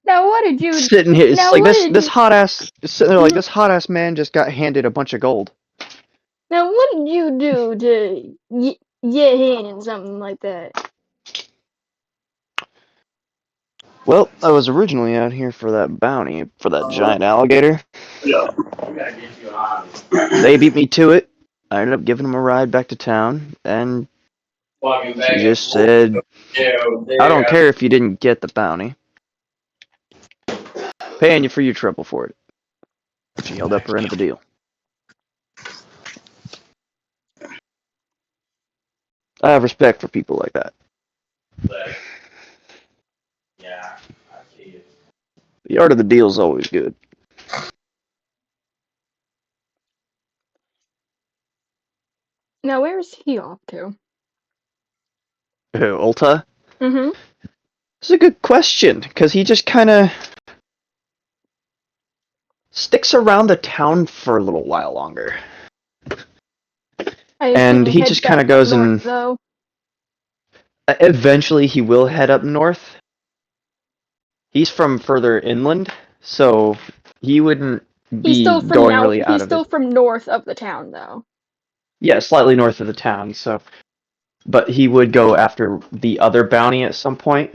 Now what did you... Sitting here, it's Now like what this did this you... hot ass sitting there like this hot ass man just got handed a bunch of gold. Now what did you do to get in something like that? Well, I was originally out here for that bounty for that giant alligator. They beat me to it. I ended up giving them a ride back to town, and she just said, I don't care if you didn't get the bounty. Paying you for your trouble for it. She held up her end of the deal. I have respect for people like that. The art of the deal is always good. Now where's he off to? Who, Ulta? Mm-hmm. It's a good question, because he just kind of sticks around the town for a little while longer. And he just kind of goes and... Though. Eventually he will head up north. He's from further inland, so he wouldn't be going really out He's of still it. from north of the town, though. Yeah, slightly north of the town, so... But he would go after the other bounty at some point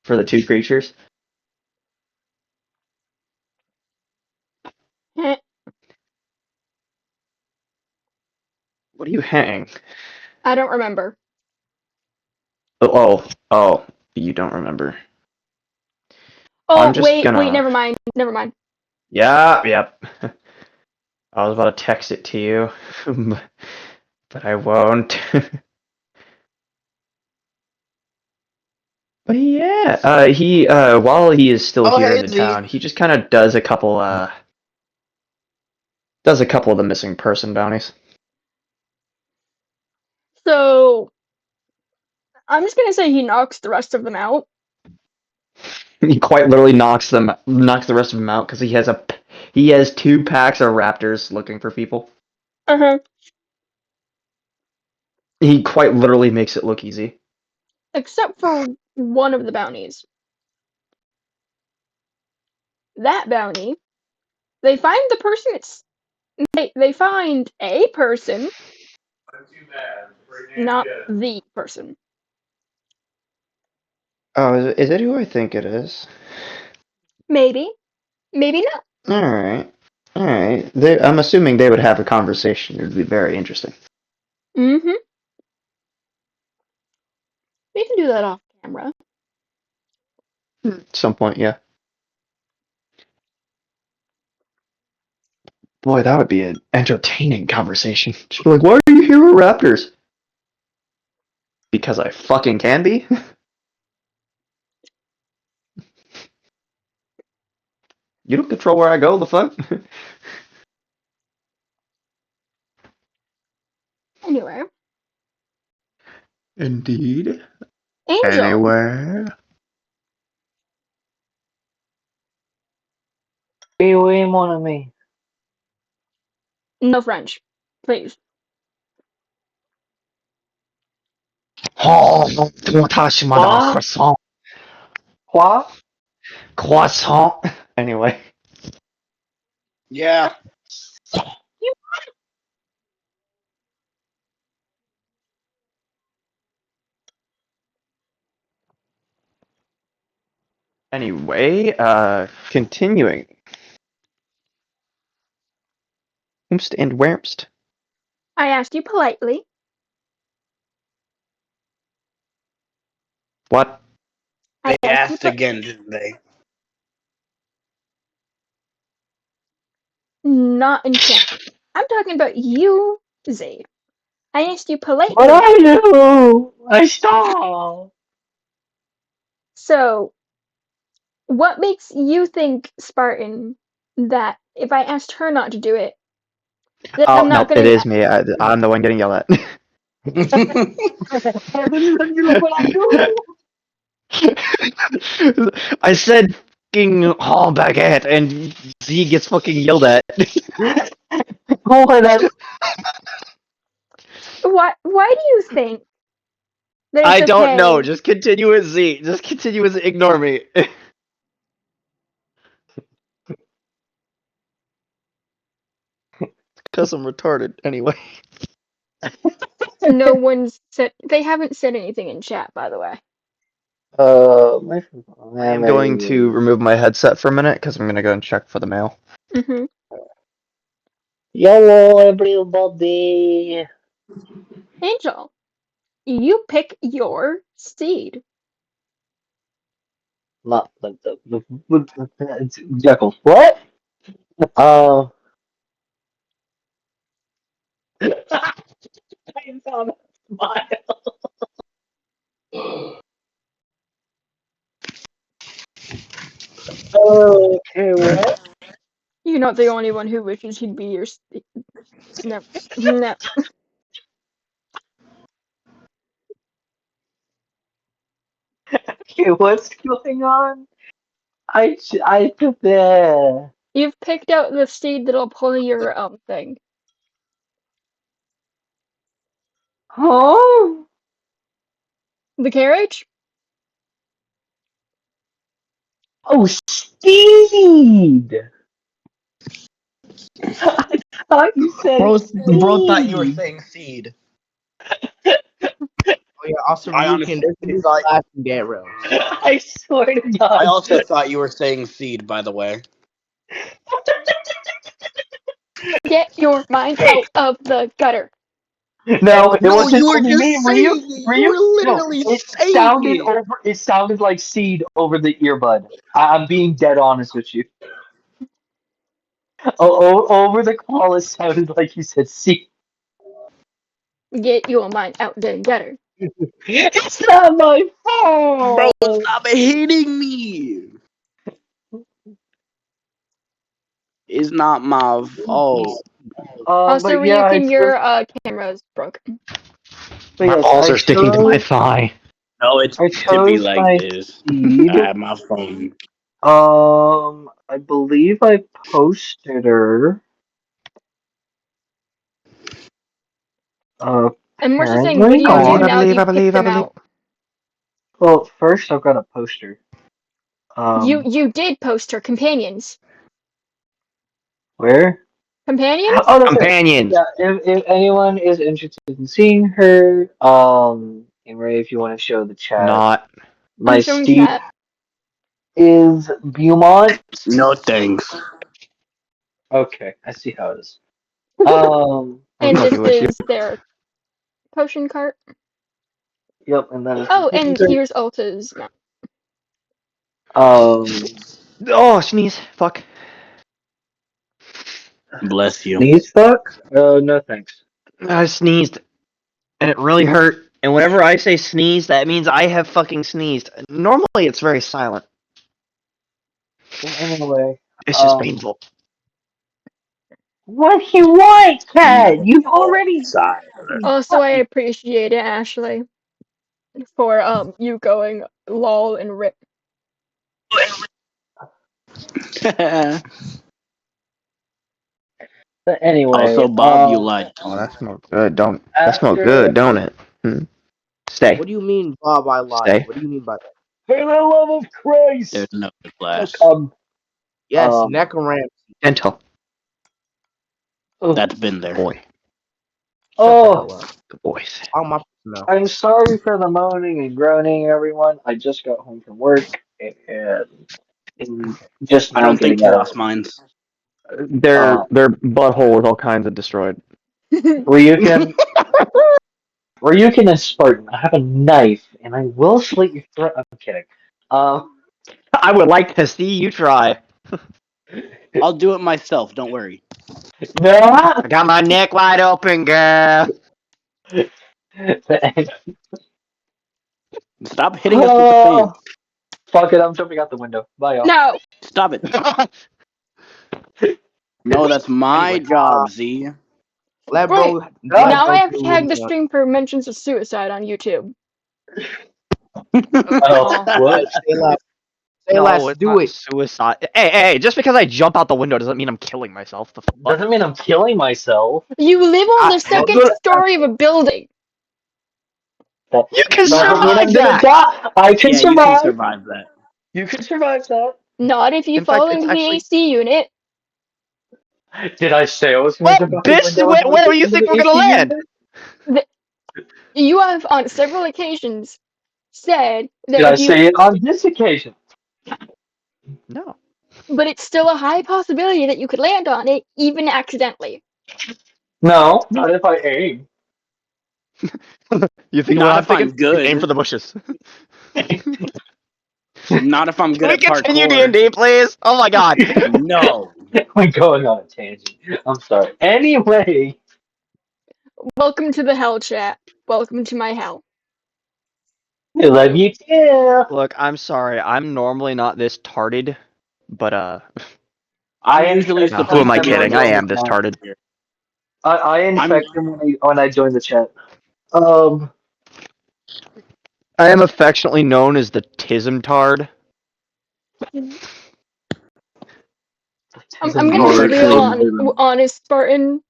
for the two creatures. Heh. What do you hang? I don't remember. Oh, you don't remember. Oh, I'm just wait, gonna... never mind. Yep. I was about to text it to you, but I won't. But yeah, he while he is still here in the town, he just kind of does a couple Does a couple of the missing person bounties. So I'm just gonna say he knocks the rest of them out. He quite literally knocks the rest of them out because he has 2 packs of raptors looking for people. Uh-huh. He quite literally makes it look easy. Except for one of the bounties. That bounty, they find the person they find a person, not the person. Oh, is it who I think it is? Maybe. Maybe not. Alright. Alright. I'm assuming they would have a conversation. It would be very interesting. Mm-hmm. We can do that off camera. At some point, yeah. Boy, that would be an entertaining conversation. Just be like, why are you here with raptors? Because I fucking can be? You don't control where I go, the fuck? Anyway. Indeed. Angel. Anywhere. Oui, mon ami. No French. Please. Oh, don't touch my What? croissant. Quoi? Croissant. Anyway. Yeah. Anyway, continuing. Whomst and whermst? I asked you politely. What? I They asked you asked again, didn't they? not in chat. I'm talking about you, Zaid. I asked you politely. What I do? I saw. So, what makes you think, Spartan, that if I asked her not to do it, that Oh, I'm not no, gonna. it is me. I'm the one getting yelled at. What I do? I said fucking baguette, and Z gets fucking yelled at. What I Why do you think that it's I don't okay? know. Just continue with Z. Just continue with ignore me. Because I'm retarded. Anyway. No one's said. They haven't said anything in chat, by the way. my I am going to remove my headset for a minute because I'm going to go and check for the mail. Mm-hmm. Hello, everybody. Angel, you pick your seed. Not like Jekyll. What? Uh, I found a smile. Okay, what? You're not the only one who wishes he'd be your. No, no. Okay, what's going on? I put there. You've picked out the seed that'll pull your thing. Huh? The carriage? Oh, Steed! I thought you said Bro thought you were Steed. saying seed. Oh yeah, also I Ryukin, honestly there's new thought. flashing gandrails. I swear to God. I also thought you were saying seed, by the way. Get your mind out of the gutter. No, it No, wasn't you were only just me. saying it. You were No, literally it saying sounded it. over. It sounded like seed over the earbud. I'm being dead honest with you. Over the call, it sounded like you said seed. Get your mind out the gutter. It's not my Bro, fault. stop hitting me. It's not my fault. Also, But yeah, Ryukin, your camera is broken. but My yes, balls I are sticking to my chose, thigh. No, it's I to be chose like my this. steed. I have my phone. I believe I posted her. And what's the thing? What do Apparently you do on. now that you've kicked I them believe. out? Well, first I've got to post her. You did post her companions. Where? Companions? Oh, that's right. Companions. Yeah, if anyone is interested in seeing her, and Ray, if you want to show the chat, Not. my I'm showing steed chat. is Beaumont. No thanks. Okay, I see how it is. And Okay this with you. is their potion cart. Yep, and then Oh, and here's Alta's mount. Oh, sneeze. Fuck. Bless you. sneeze fuck? No thanks. I sneezed, and it really hurt. And whenever I say sneeze, that means I have fucking sneezed. Normally, it's very silent. Well, anyway, It's just painful. what do you want, Ted? You've already. Side. Also, I appreciate it, Ashley, for you going lol and rip. But anyway, Also, Bob, you lied. Oh, that smells good. That smells after good, don't it? Stay. What do you mean, Bob? I lied. Stay. What do you mean by that? for the love of Christ, There's no glass. Yes, Um, Necromancy. Gentle. That's been there. Boy. Shut the oh, hell up. Good boys. All my no. I'm sorry for the moaning and groaning, everyone. I just got home from work and just I now don't think getting out of chaos it. minds. Their butthole is all kinds of destroyed. Ryukin and Spartan, I have a knife and I will slit your throat. I'm kidding. I would like to see you try. I'll do it myself. Don't worry. No. I got my neck wide open, girl. Stop hitting us with the fan. Fuck it, I'm jumping out the window. Bye, y'all. No! Stop it. No, that's my job, Z. Let Right. bro. Now I have to tag the stream for mentions of suicide on YouTube. Oh, what? Say less. Say No, less. it's Do not it. suicide. Hey, just because I jump out the window doesn't mean I'm killing myself. The fuck? Doesn't mean I'm killing myself. You live on the Hell, second story of a building. You can Doesn't mean I'm survive gonna that! die. I can Yeah, you survive. can survive that. You can survive that. Not if you In fact, fall it's into the actually- AC unit. Did I say I was going to jump out the Bitch, window? where do you think we're gonna land? You have on several occasions said that Did I if you, say it on this occasion? No. but it's still a high possibility that you could land on it, even accidentally. No, not if I aim. You think Not if I'm good. Aim for the bushes. Not if I'm good Can we at continue parkour. D&D, please? Oh my god. No. I'm going on a tangent. I'm sorry. Anyway, Welcome to the hell chat. Welcome to my hell. I love you too. Look, I'm sorry. I'm normally not this tarded, but I'm usually no, who am I supposed to be on kidding? I am your this tarded. I infect him when I join the chat. I am affectionately known as the Tism Tard. I'm gonna be real honest, Spartan.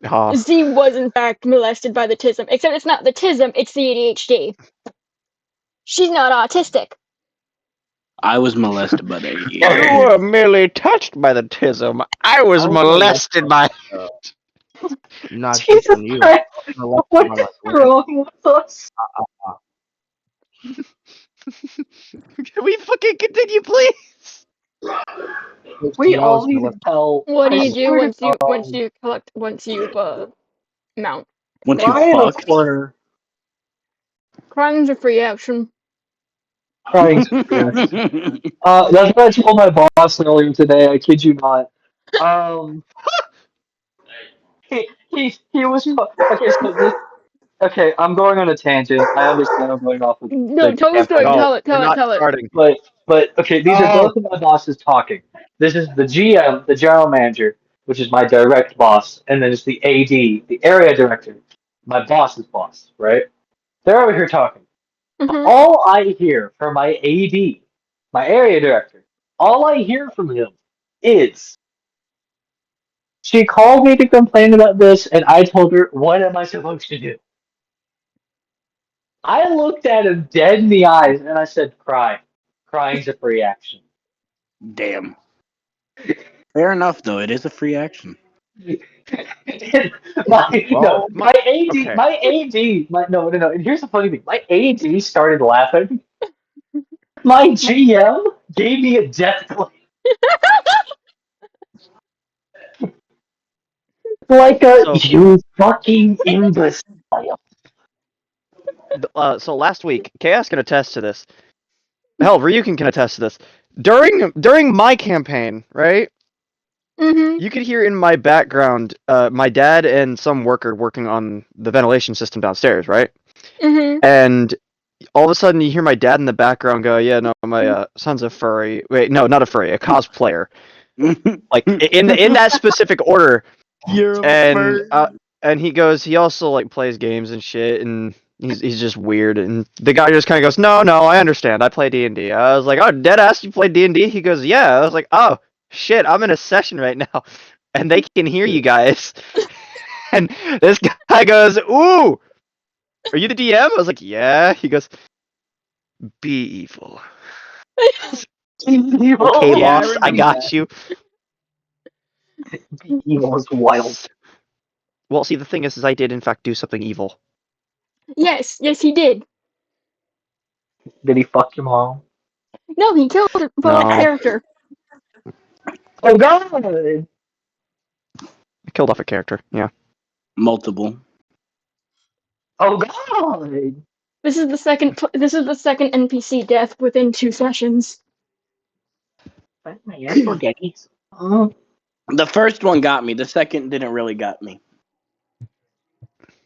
Oh, Z was in fact molested by the TISM, except it's not the TISM, it's the ADHD. She's not autistic. I was molested by the you were merely touched by the Tism. I was molested by. Not Jesus just on you. Christ. Molested What by my is friend. wrong with us? Can we fucking continue, please? We all Knows need molested. help. What do I you do swear to once God. you mount? Once you Cry in a fuck. corner. Crime's a free action. Crying. That's what I told my boss earlier today. I kid you not. He was okay. So this. Okay, I'm going on a tangent. I understand I'm going off of No, the tell the story. campaign. Tell it. We're not Tell it. starting. But okay, these are both of my bosses talking. This is the GM, the general manager. which is my direct boss, and then it's the AD, the area director, my boss's boss, right? They're over here talking. Mhm. All I hear from my AD, my area director, all I hear from him is, she called me to complain about this, and I told her, what am I supposed to do? I looked at him dead in the eyes, and I said, cry. Crying's a free action. Damn. Fair enough, though. It is a free action. Well, my AD, okay. no. And here's the funny thing: my AD started laughing. My GM gave me a death glare. Like So- you fucking imbecile. So last week, Chaos can attest to this. Hell, Ryukin can attest to this. During my campaign, right? Mhm. You could hear in my background, my dad and some worker working on the ventilation system downstairs, right? Mhm. And all of a sudden, you hear my dad in the background go, "Yeah, no, my son's a furry. Wait, no, not a furry, a cosplayer." Like in that specific order. You're And he goes, he also like plays games and shit, and he's just weird. And the guy just kind of goes, no, I understand. I play D&D. I was like, oh, deadass, you play D&D? He goes, yeah. I was like, oh shit, I'm in a session right now, and they can hear you guys. And this guy goes, ooh, are you the DM? I was like, yeah. He goes, be evil. Okay, Oh, Yeah, I boss, I remember got that. you. evil was wild. Well, see, the thing is I did in fact do something evil. Yes, he did. Did he fuck your mom? No, he killed a No. character. Oh god! I killed off a character. Yeah. Multiple. Oh god! This is the second NPC death within 2 sessions. Yes, spaghettis. The first one got me. The second didn't really got me.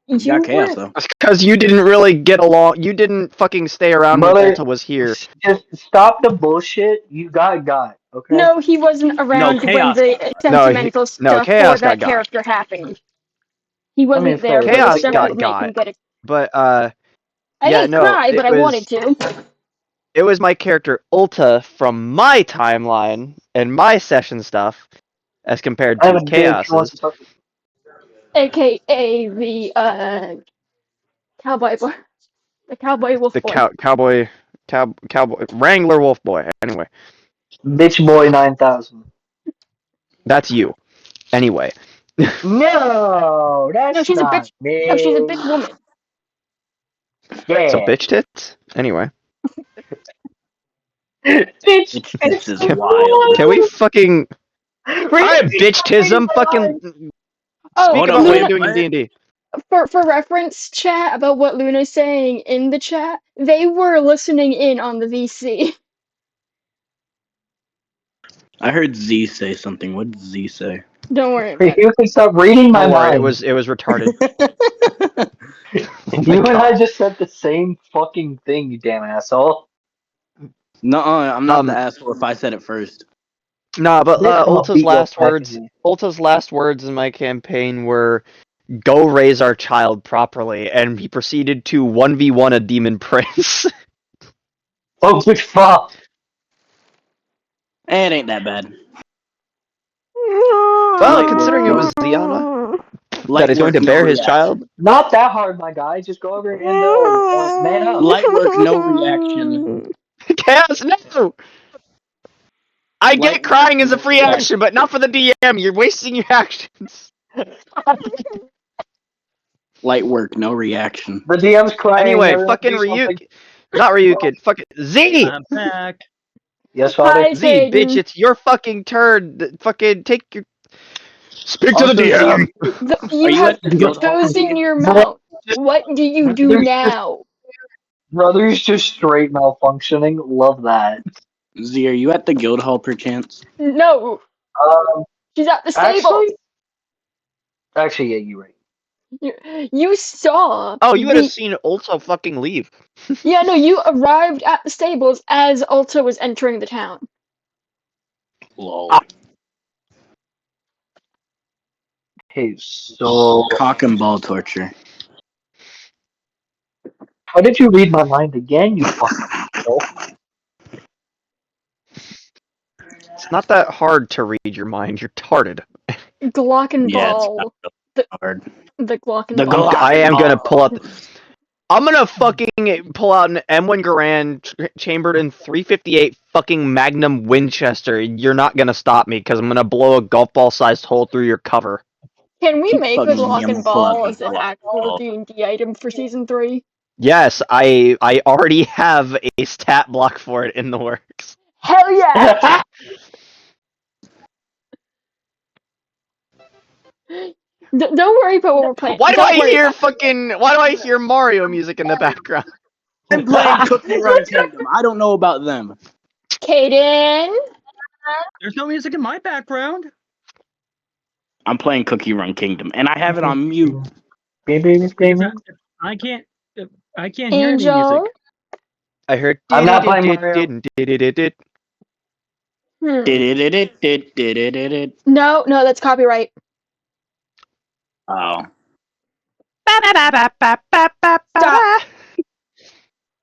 You Got chaos were though. Because you didn't really get along. You didn't fucking stay around when Brother, Ulta was here. just stop the bullshit. You got, okay? No, he wasn't around when Chaos the got sentimental stuff for Chaos that got. character happened. He I mean, wasn't there fair, for the Chaos stuff got that made him get it. But I yeah, didn't no, cry, but I wanted to. it was my character Ulta from my timeline and my session stuff, as compared I to have a bitch who wants Chaos's. to talk. AKA the cowboy boy. The cowboy wolf The boy. cowboy Wrangler Wolf Boy. Anyway, Bitch boy 9000. that's you. Anyway, No, No, that's she's a not bitch. me. No, she's a bitch woman. Yeah. so bitch tits. Anyway, Bitch, This is wild. can we fucking? I bitch tism. Fucking Oh, speak Hold about on, what wait, you're Luna, doing in what? D&D. for reference, chat about what Luna's saying in the chat, they were listening in on the VC. I heard Z say something. What did Z say? Don't worry about it. You can stop reading my Don't worry, mind. it was retarded. Oh my You and I God. just said the same fucking thing, you damn asshole. No, I'm not the asshole if I said it first. Nah, but Bitch, I'm gonna Ulta's beat your last words. fucking- Ulta's last words in my campaign were, "Go raise our child properly," and he proceeded to 1v1 a demon prince. Oh, good fuck. It ain't that bad. Well, Light considering work, it no- was Ziana that Light is going work, to no bear his reaction. child. Not that hard, my guy. Just go over and man up. Light work, no reaction. Chaos, no! I Light get work, crying as a no free reaction. action, but not for the DM. You're wasting your actions. Light work, no reaction. The DM's crying. Anyway, Everyone fucking do something. Ryuk, not Ryukin, fucking Z! I'm back. Yes, father. Hi, Z, bitch, Satan. it's your fucking turn. Fucking take your. Speak to the Also, DM! You Are you have at the guild hall? toes in your mouth. What do you do now? Brothers just straight malfunctioning. Love that. Z, are you at the guild hall perchance? No, Um, she's at the stable. actually, yeah, you're right. You saw Oh, you would have the. seen Ulta fucking leave. Yeah, no, you arrived at the stables as Ulta was entering the town. Lol. Ah. Okay, so Cock and ball torture. how did you read my mind again, you fucking asshole? It's not that hard to read your mind. You're tarded. Yeah, it's Glockenball. The, hard. the The Glockenball. I am gonna Glockenball. pull out. I'm gonna fucking pull out an M1 Garand chambered in 358 fucking Magnum Winchester. You're not gonna stop me because I'm gonna blow a golf ball sized hole through your cover. Can we Keep make the fucking me. I'm gonna pull out Glockenball the as an actual Glockenball. D&D item for season 3? Yes, I already have a stat block for it in the works. Hell yeah! Don't worry about what we're playing. Why do Don't I worry hear about fucking? Why do I hear Mario music in the background? I'm playing Cookie Run Kingdom. I don't know about them. Caden. There's no music in my background. I'm playing Cookie Run Kingdom, and I have it on mute. Because I can't. I can't hear any music. Angel. I heard. I'm not playing Mario. Hmm. Did-it-it-it-did-it-it-it. No, that's copyright. Oh. Stop.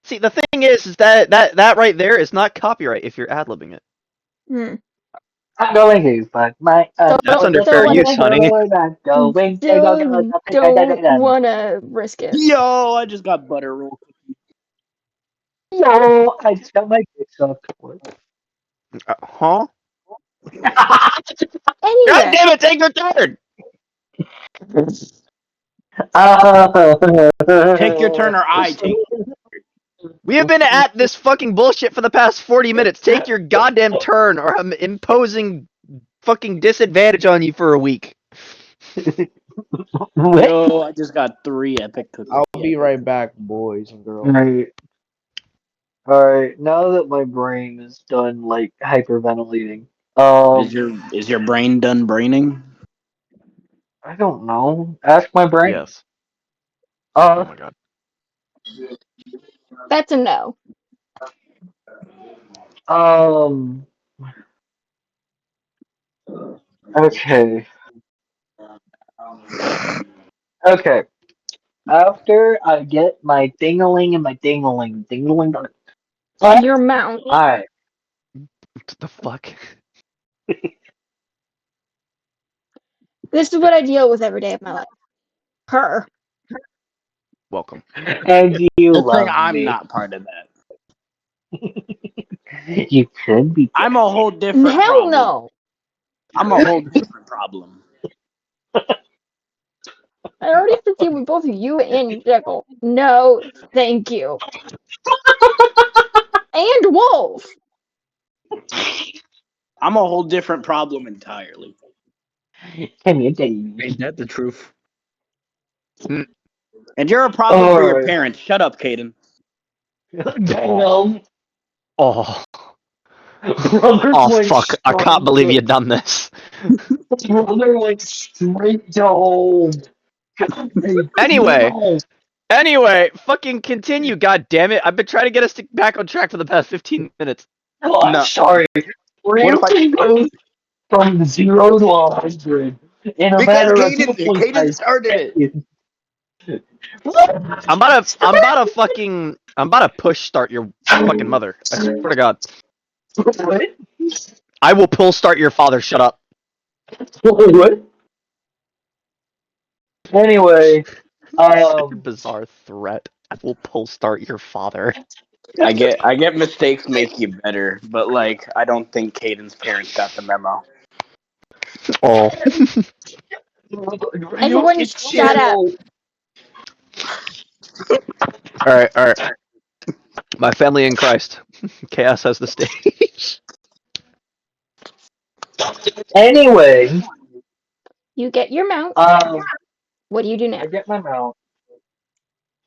See, the thing is that right there is not copyright if you're ad-libbing it. Hmm. I'm going to fuck my That's under fair use, honey. Going. Still don't wanna risk it. Yo, I just got butter roll. Yo, I just got my dick sucked. Huh? God Anyway, damn it! Take your turn. Take your turn, or I take. We have been at this fucking bullshit for the past 40 minutes. Take your goddamn turn, or I'm imposing fucking disadvantage on you for a week. Yo, I just got 3 epic cookies. I'll be right back, boys and girls. Alright, now that my brain is done like hyperventilating. Is your brain done braining? I don't know. Ask my brain. Yes. Oh my god. that's a no. Okay. Okay. After I get my ding-a-ling and my ding-a-ling, ding-a-ling. Your mount. Alright. What the fuck? This is what I deal with every day of my life. Her. Welcome. And you Good thing love I'm me. not part of that. You could be. I'm a whole different Hell problem. no. I'm a whole different problem. I already succeeded with both you and Jekyll. No, thank you. And Wolf. I'm a whole different problem entirely. Can you ding? Ain't that the truth? And you're a problem for your Alright. parents. Shut up, Caden. Damn. Oh. Brother Oh went fuck! I can't straight believe to- you done this. Brother went straight to home. Anyway, fucking continue. God damn it! I've been trying to get us back on track for the past 15 minutes. Oh, I'm No. sorry. Ramsey goes from 0 to 100 in a Because matter of Caden started it. I'm about to push start your fucking mother. I swear to God. What? I will pull start your father. Shut up. What? Anyway, Such a bizarre threat. I will pull start your father. I get mistakes make you better, but like I don't think Caden's parents got the memo. Oh. Everyone shut up. Alright. My family in Christ. Chaos has the stage. Anyway, You get your mount. What do you do now? I get my mount.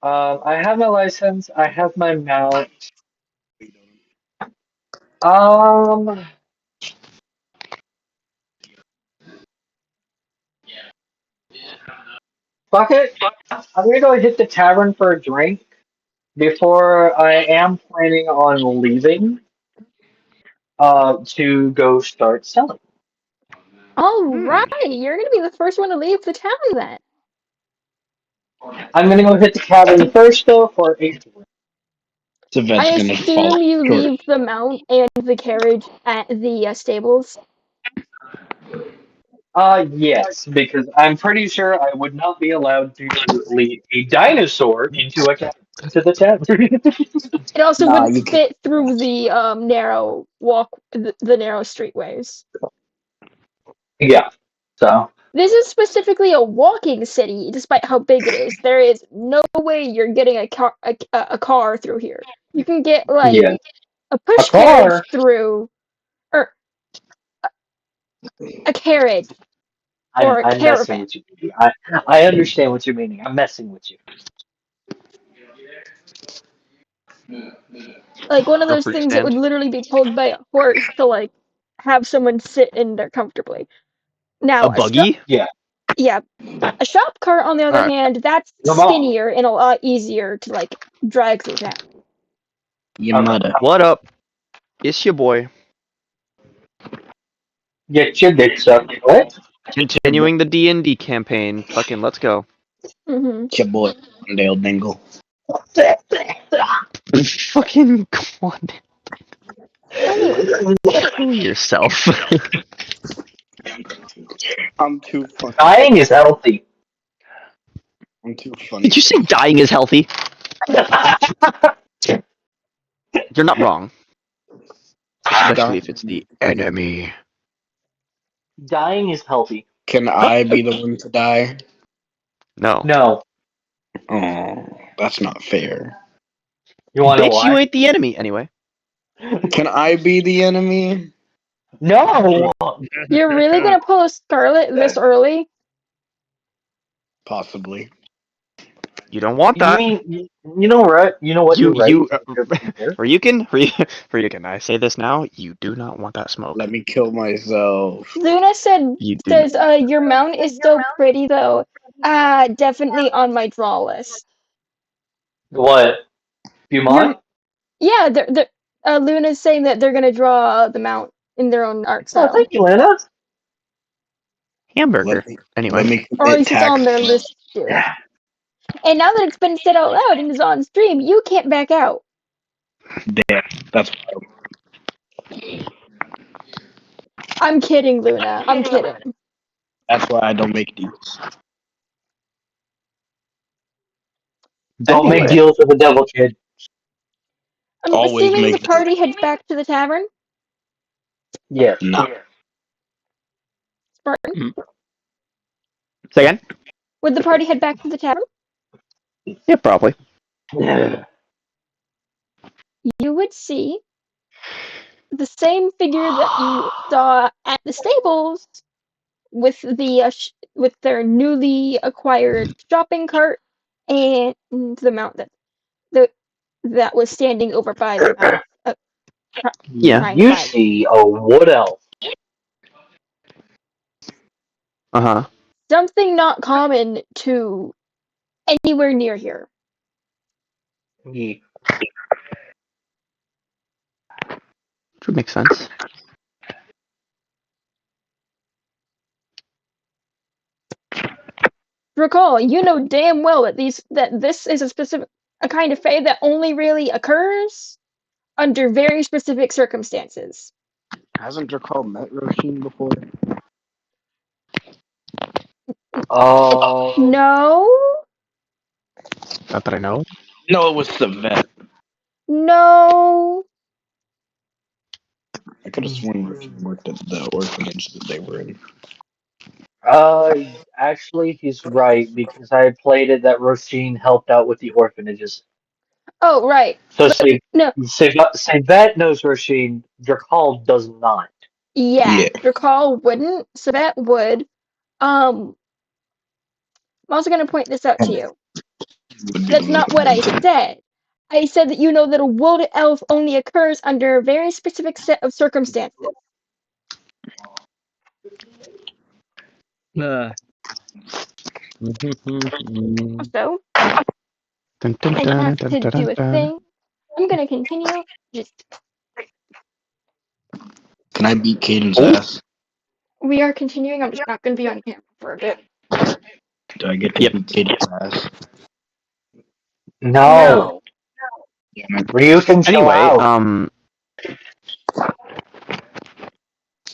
I have my license. I have my mount. Fuck it. I'm gonna go hit the tavern for a drink before I am planning on leaving. To go start selling. All right, you're gonna be the first one to leave the town then. I'm gonna go hit the cabin first, though, for a. Savet's I gonna fall assume you short. leave the mount and the carriage at the stables. Yes, because I'm pretty sure I would not be allowed to lead a dinosaur into the tavern. It also Nah, wouldn't you can. fit through the narrow the narrow streetways. Yeah. So. This is specifically a walking city, despite how big it is. There is no way you're getting a car through here. You can get like Yeah. a A push carriage car. through, or a carriage or a I'm messing caravan. with you. I understand what you're meaning. I'm messing with you. Like one of Real those fruit things that would stand. literally be pulled by a horse to like have someone sit in there comfortably. A Now, buggy? Yeah. yeah, a shop cart on the other Alright. hand, that's Come on. skinnier and a lot easier to like drag through town. You Okay. mudda. What up? It's your boy. Get your dick sucked. What? Continuing the D&D campaign. Fucking let's go. Hmm It's your boy, Dale Dingle. Fucking go on. Anyway, Kill yourself. I'm too fucking. Dying is healthy. I'm too funny. Did you say dying is healthy? You're not wrong. Especially if it's the enemy. Dying is healthy. Can I be the one to die? No. No. Oh, that's not fair. You want to know Bitch, you why? ain't the enemy. Anyway. Can I be the enemy? No. you're really gonna pull a Scarlet this early? Possibly. You don't want You that. mean you know right? You know what? You're right. You're fair. Ryukin, I say this now. You do not want that smoke. Let me kill myself. Luna You do. says, your mount is so pretty though. Definitely on my draw list. What? Your Beaumont? yeah, Luna's saying that they're gonna draw the mount in their own art Oh, style, thank you, Lana. Hamburger. Let Anyway. me or at commit least it's on their tax. list to do. And now that it's been said out loud and is on stream, you can't back out. Damn, that's I'm kidding, Luna. I'm kidding. why I don't make deals. Don't make Anyway. deals with the devil, kid. I'm Always assuming the make party heads back to the tavern. Yes. no. Spartan, Say again? would the party head back to the tavern? Yeah, probably. You would see the same figure that you saw at the stables with with their newly acquired shopping cart and the mount the, that was standing over by the mouth, Yeah. trying to You buy. see a wood elf. Uh-huh. Something not common to anywhere near here. He, Which would make sense. Recall, you know damn well that this is a kind of fae that only really occurs under very specific circumstances. Hasn't Drakar met Roshin before? oh, No, Not that I know. No, it was Savet. no. I could have sworn Roshin worked at the orphanage that they were in. actually, he's right because I played it that Roshin helped out with the orphanages. Oh, right. So No, Sabat knows Roshin. Drakal does not. yeah. Yeah. Recall wouldn't. Sabat would. I'm also going to point this out to you. Would be the That's not what I most. said. I said that you know that a wood elf only occurs under a very specific set of circumstances. Uh. So, Dun, dun, I dun, have dun, to dun, do dun, a dun. thing. I'm going to continue. Just Can I beat Caden's Oh. ass? We are continuing. I'm just not going to be on camera for a bit. Do I get to Yep. be Kitty Pass? No. Ryu can chill Anyway, out.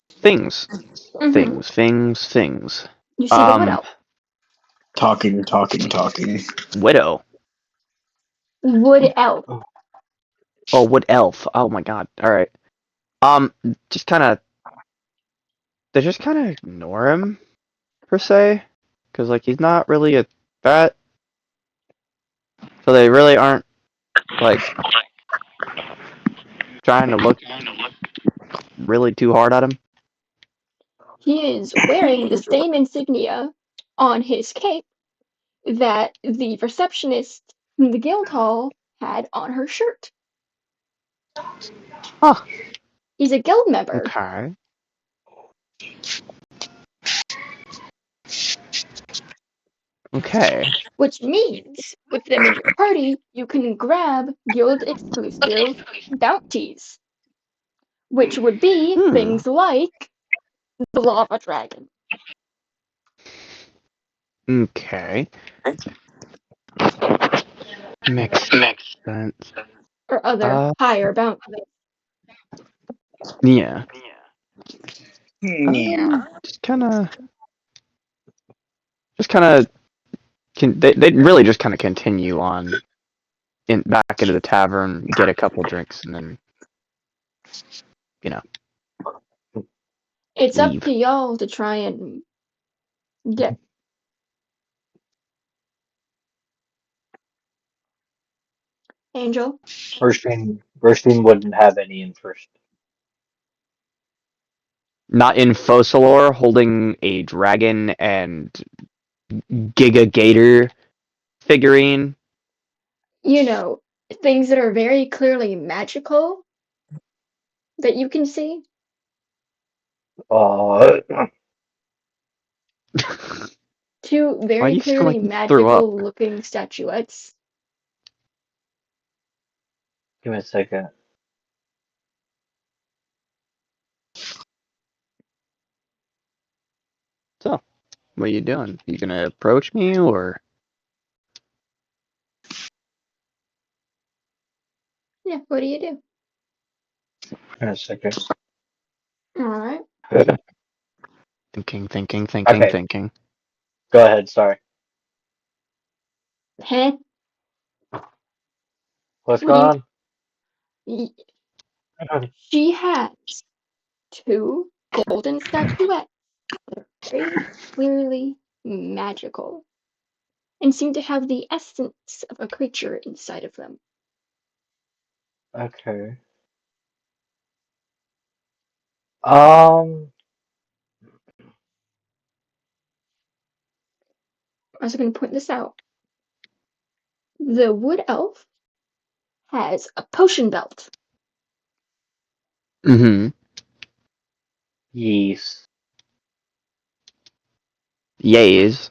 things, Mm-hmm. things. You see the wood Um, elf. Talking. widow. Wood elf. Oh, wood elf. Oh my god. All right. Just kind of. They just kind of ignore him, per se, because like he's not really a threat. So they really aren't like trying to look really too hard at him. He is wearing the same insignia on his cape that the receptionist from the guild hall had on her shirt. Huh. He's a guild member, Okay. Okay. which means with them in your party, you can grab guild exclusive bounties, which would be Hmm. things like the lava dragon Okay. Makes sense. or other higher bounties. Yeah. Yeah. Just kind of. They really just kind of continue on back into the tavern, get a couple drinks, and then you know It's up leave. to y'all to try and get. Angel, Bursting wouldn't have any in first. Not in Focalor holding a dragon and Giga Gator figurine. you know, things that are very clearly magical that you can see. Uh, Two Why do very you sound clearly like you threw up? magical looking statuettes. give me a second. So, what are you doing? You gonna approach me or? Yeah, what do you do? Give me a second. Alright. Okay, Thinking. go ahead. Sorry. Heh? What's What do going you. on? She has two golden statuettes that are very clearly magical and seem to have the essence of a creature inside of them. Okay. Um. I was going to point this out. The wood elf has a potion belt. Mm-hmm. Yes. Yays.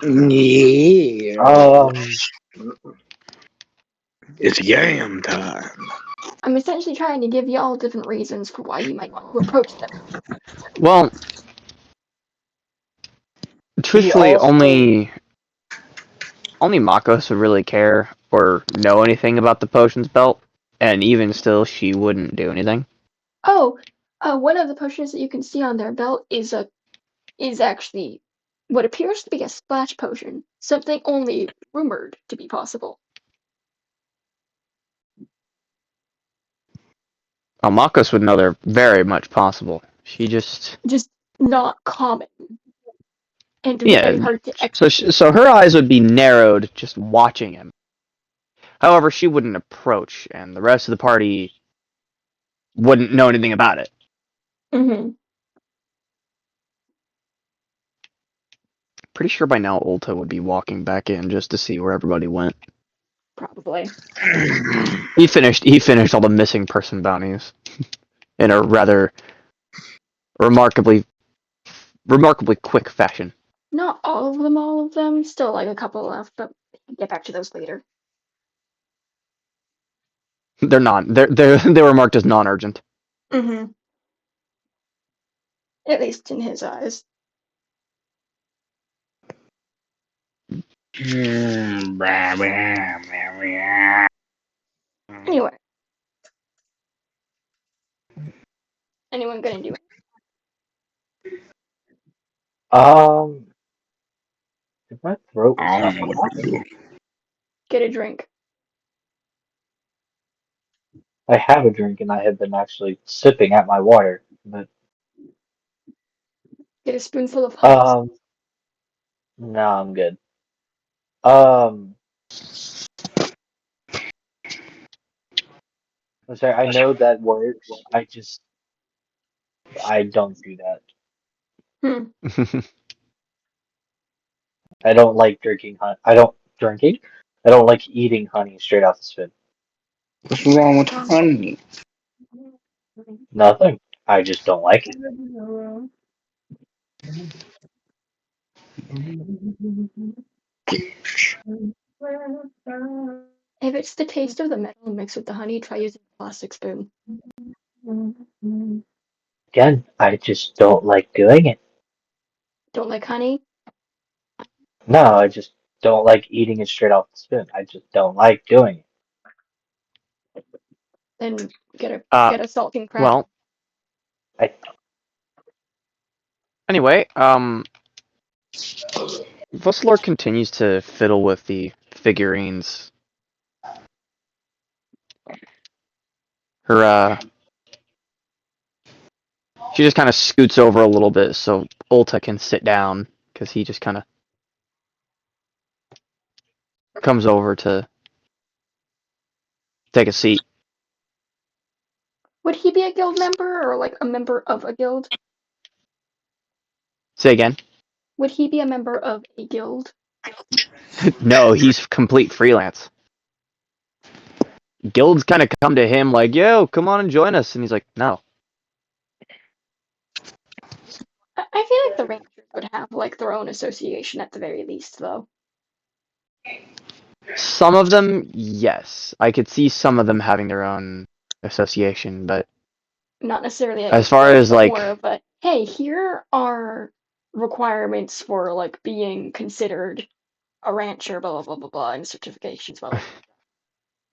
Yeah. Um. It's yam time. I'm essentially trying to give y'all different reasons for why you might want to approach them. Well, He truthfully, also. only Makos would really care or know anything about the potions belt, and even still, she wouldn't do anything. Oh, one of the potions that you can see on their belt is actually what appears to be a splash potion, something only rumored to be possible. Oh, Makos would know they're very much possible. She just, Just not common and yeah. very hard to execute. So her eyes would be narrowed just watching him. However, she wouldn't approach, and the rest of the party wouldn't know anything about it. Mm-hmm. Pretty sure by now Ulta would be walking back in just to see where everybody went. Probably. He finished all the missing person bounties in a rather remarkably quick fashion. Not all of them. Still like a couple left, but we can get back to those later. They were marked as non-urgent. Mm-hmm. At least in his eyes. Anyway. Anyone gonna do it? If my throat was I not don't know what to do. Get a drink. I have a drink and I have been actually sipping at my water. But Get a spoonful of honey. no, I'm good. I'm sorry, I know that works. I don't do that. Hmm. I don't like drinking honey. I don't like eating honey straight out the spoon. What's wrong with honey? Nothing. I just don't like it. If it's the taste of the metal mixed with the honey, try using a plastic spoon. Again, I just don't like doing it. Don't like honey? No, I just don't like eating it straight off the spoon. I just don't like doing it. Then get Uh, a salting crack. well, I anyway, Vosselor continues to fiddle with the figurines. Her, she just kind of scoots over a little bit so Ulta can sit down, because he just kind of comes over to take a seat. Would he be a guild member or like a member of a guild? Say again? Would he be a member of a guild? No, he's complete freelance. Guilds kind of come to him like, yo, come on and join us. And he's like, no. I feel like the Rangers would have like their own association at the very least, though. Some of them, yes. I could see some of them having their own association, but Not necessarily like a as far guild, as but like, more of a, hey, here are requirements for like being considered a rancher, blah blah blah blah blah, and certifications, blah blah.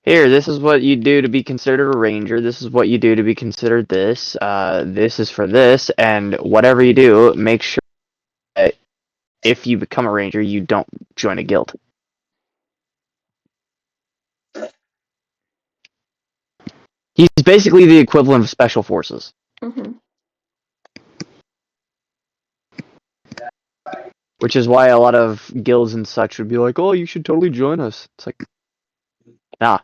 here, this is what you do to be considered a ranger. This is what you do to be considered this. This is for this, and whatever you do, make sure that if you become a ranger, you don't join a guild. He's basically the equivalent of special forces. Mm-hmm. Which is why a lot of guilds and such would be like, oh, you should totally join us. It's like, nah.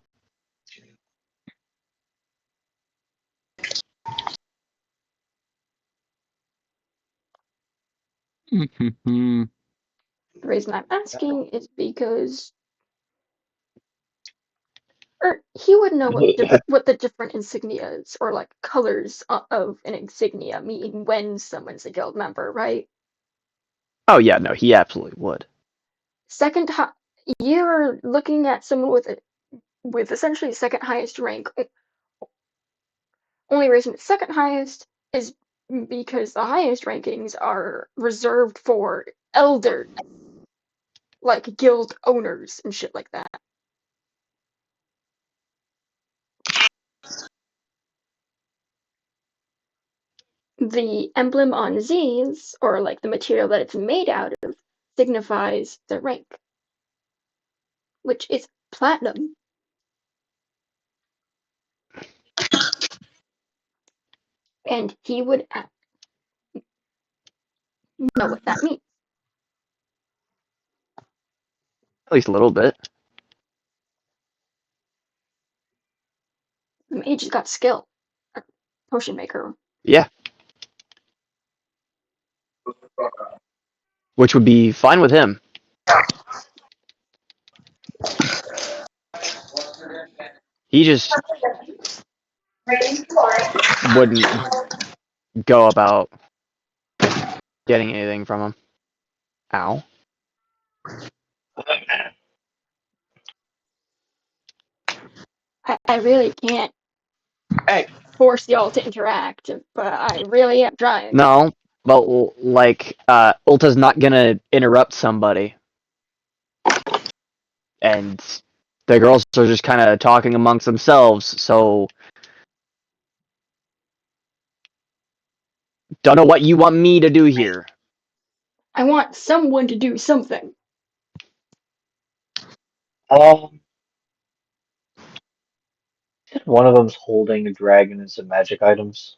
The reason I'm asking is because he would know what the different insignias or like colors of an insignia mean when someone's a guild member, right? Oh yeah, no, he absolutely would. You're looking at someone with essentially second highest rank. Only reason it's second highest is because the highest rankings are reserved for elders, like guild owners and shit like that. The emblem on Z's, or like the material that it's made out of, signifies the rank, which is platinum. And he would know what that means. At least a little bit. The mage has got skill. A potion maker. Yeah. Which would be fine with him. He just wouldn't go about getting anything from him. Ow. I really can't Hey. force y'all to interact, but I really am trying. No, But like, Ulta's not gonna interrupt somebody, and the girls are just kind of talking amongst themselves. So, don't know what you want me to do here. I want someone to do something. One of them's holding a dragon and some magic items.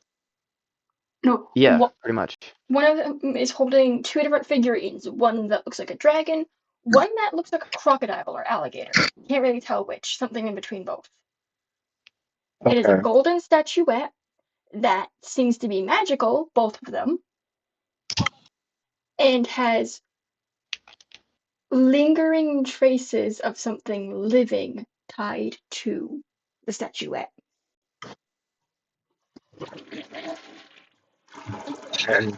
No, Yeah, pretty much. one of them is holding two different figurines. One that looks like a dragon, one that looks like a crocodile or alligator. Can't really tell which. Something in between both. It is a Okay. golden statuette that seems to be magical, both of them, and has lingering traces of something living tied to the statuette. And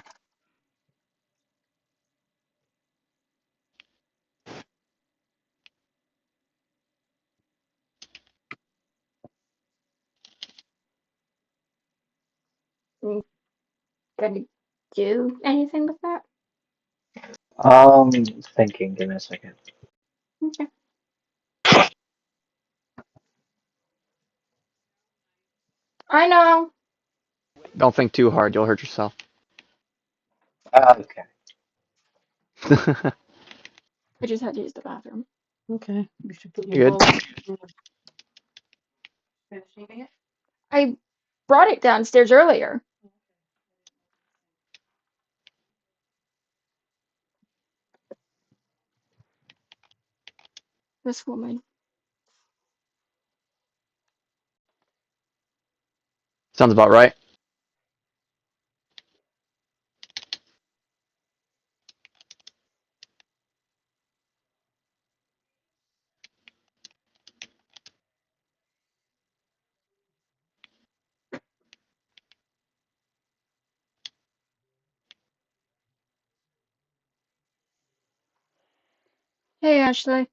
You gonna do anything with that? thinking, give me a second. Okay. I know. Don't think too hard; you'll hurt yourself. Okay. I just had to use the bathroom. Okay. You should put You good? I brought it downstairs earlier. This woman. Sounds about right. Hey, Ashley.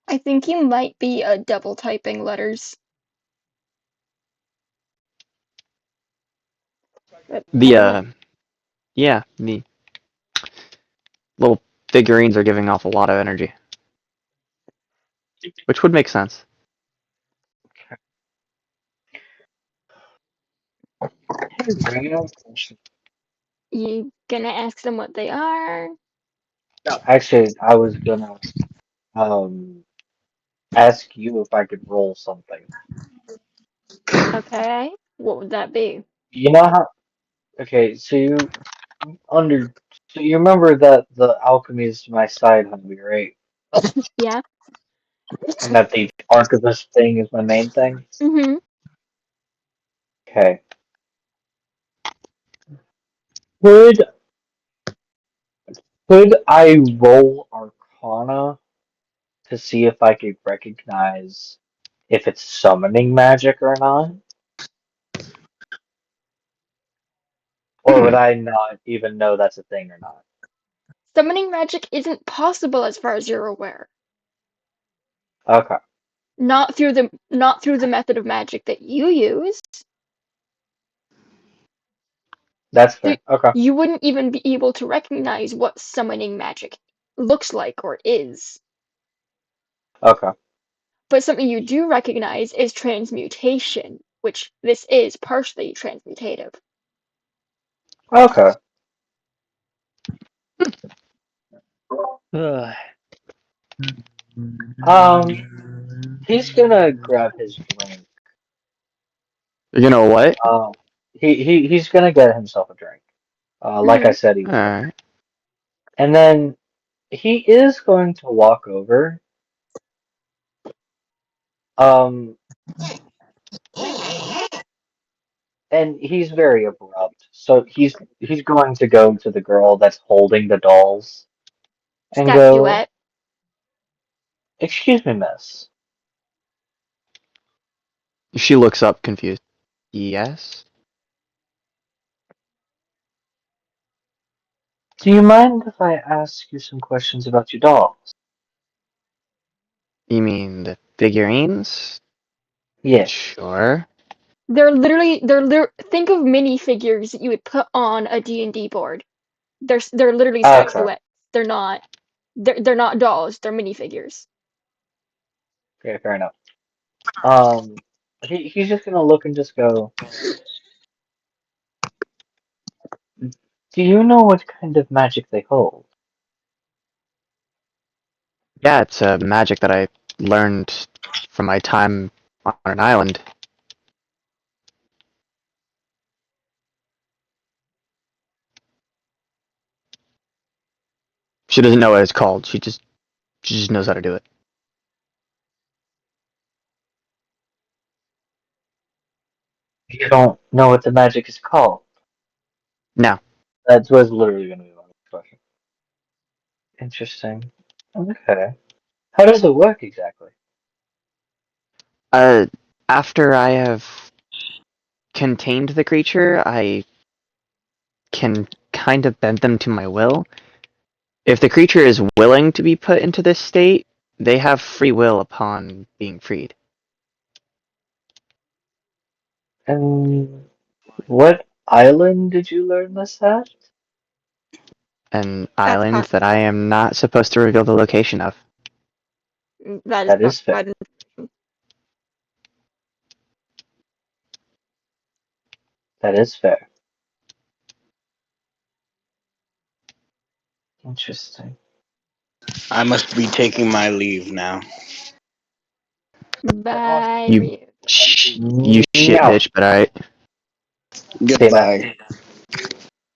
I think you might be double typing letters. But I don't know. Yeah, the little figurines are giving off a lot of energy, which would make sense. Hey, random question. You gonna ask them what they are? No, actually, I was gonna ask you if I could roll something. Okay. What would that be? You know how? Okay, under so you remember that the alchemy is my side hobby, right? Yeah. And that the archivist thing is my main thing. Mm-hmm. Okay. Could could I roll Arcana to see if I could recognize if it's summoning magic or not? Or would I not even know that's a thing or not? Summoning magic isn't possible as far as you're aware. Okay, Not through the method of magic that you use. that's So fair. Okay, you wouldn't even be able to recognize what summoning magic looks like or is. okay, But something you do recognize is transmutation, which this is partially transmutative. okay. Ugh. He's gonna grab his drink. You know what? He's gonna get himself a drink. Like I Mm-hmm. said, he would. Alright. And then he is going to walk over. Um, and he's very abrupt. So he's going to go to the girl that's holding the dolls and go, Statuette. "Excuse me, miss. She looks up confused. Yes? Do you mind if I ask you some questions about your dolls?" You mean the figurines? Yes. Sure. Think of minifigures that you would put on a D&D board. They're literally Okay. statuettes. They're not dolls. They're minifigures. Okay, fair enough. He's just gonna look and just go, do you know what kind of magic they hold? Yeah, it's a magic that I learned from my time on an island. She doesn't know what it's called. She just knows how to do it. You don't know what the magic is called. Now, That was literally gonna be my next question. Interesting. Okay. How does it work exactly? uh, after I have contained the creature, I can kind of bend them to my will. If the creature is willing to be put into this state, they have free will upon being freed. And what island did you learn this at? An That's island that I am not supposed to reveal the location of. That is That is fair. classified. That is fair. Interesting. I must be taking my leave now. Bye, You, Ryu. you shit Meow. bitch, but alright. Say that. Goodbye.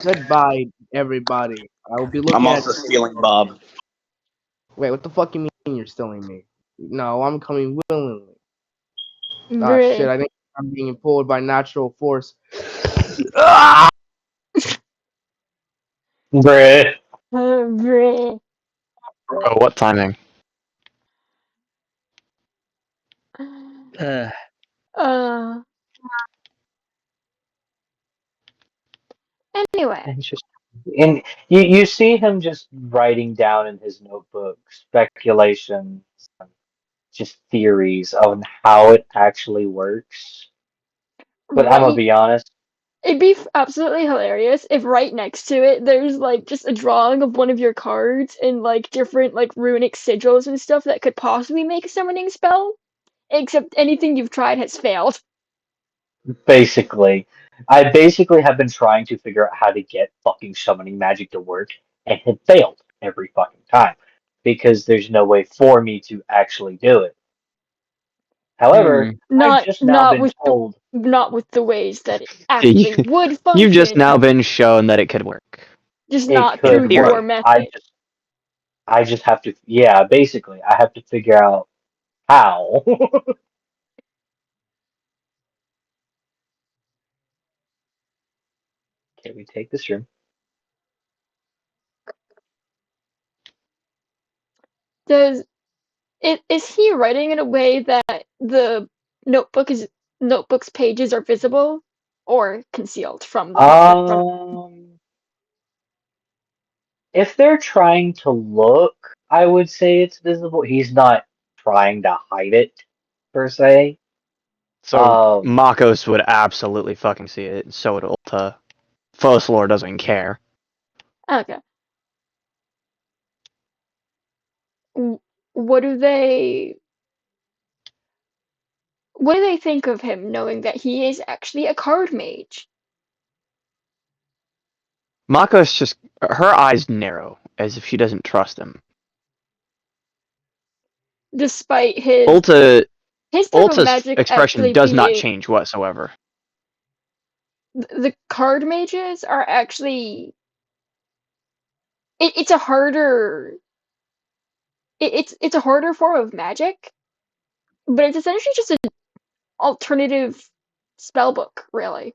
Goodbye, everybody. I will be I'm looking at. also stealing Bob. Wait, what the fuck you mean you're stealing me? No, I'm coming willingly. Ah, shit, Bruh. I think I'm being pulled by natural force. Ah! Bruh. Bruh. Oh, what timing? Uh, Uh, anyway, Interesting. And you see him just writing down in his notebook speculations, just theories on how it actually works. But I'm gonna right? be honest, It'd be absolutely hilarious if right next to it there's like just a drawing of one of your cards and like different like runic sigils and stuff that could possibly make a summoning spell, except anything you've tried has failed. basically, I basically have been trying to figure out how to get fucking summoning magic to work and have failed every fucking time because there's no way for me to actually do it. However, I've Not just now not been with the told not with the ways that it You, actually would you've just function, now been shown that it could work. just it not through could Theory. your work. method. I just have to, yeah, basically, I have to figure out how. Can we take this room? Does is he writing in a way that the notebook's pages are visible or concealed from from Um, if they're trying to look, I would say it's visible. He's not trying to hide it, per se. So Um, Makos would absolutely fucking see it, and so would Ulta. Foslore doesn't care. Okay. W- What do they what do they think of him knowing that he is actually a card mage, Makos just her eyes narrow as if she doesn't trust him. despite Ulta his type of Ulta's magic expression actually does not being change whatsoever. the card mages are actually it's a harder it's a harder form of magic, but it's essentially just an alternative spell book, really.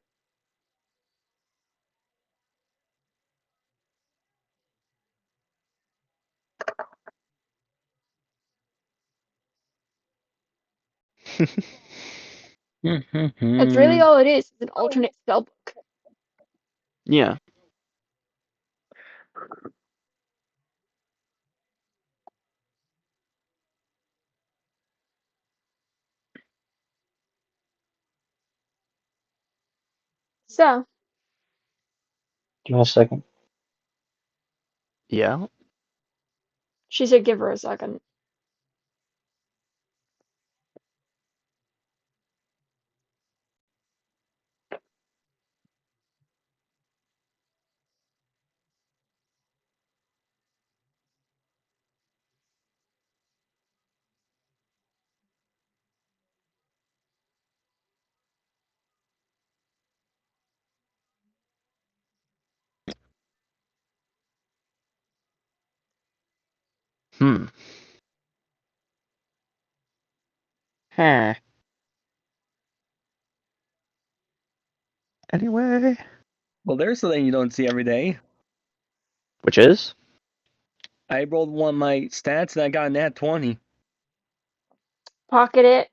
That's really all it is. It's an alternate spell book. Yeah. So, Give me a second. Yeah. she said give her a second. Hmm. Huh. Anyway. Well, there's something you don't see every day. Which is? I rolled one of my stats and I got a nat 20. Pocket it.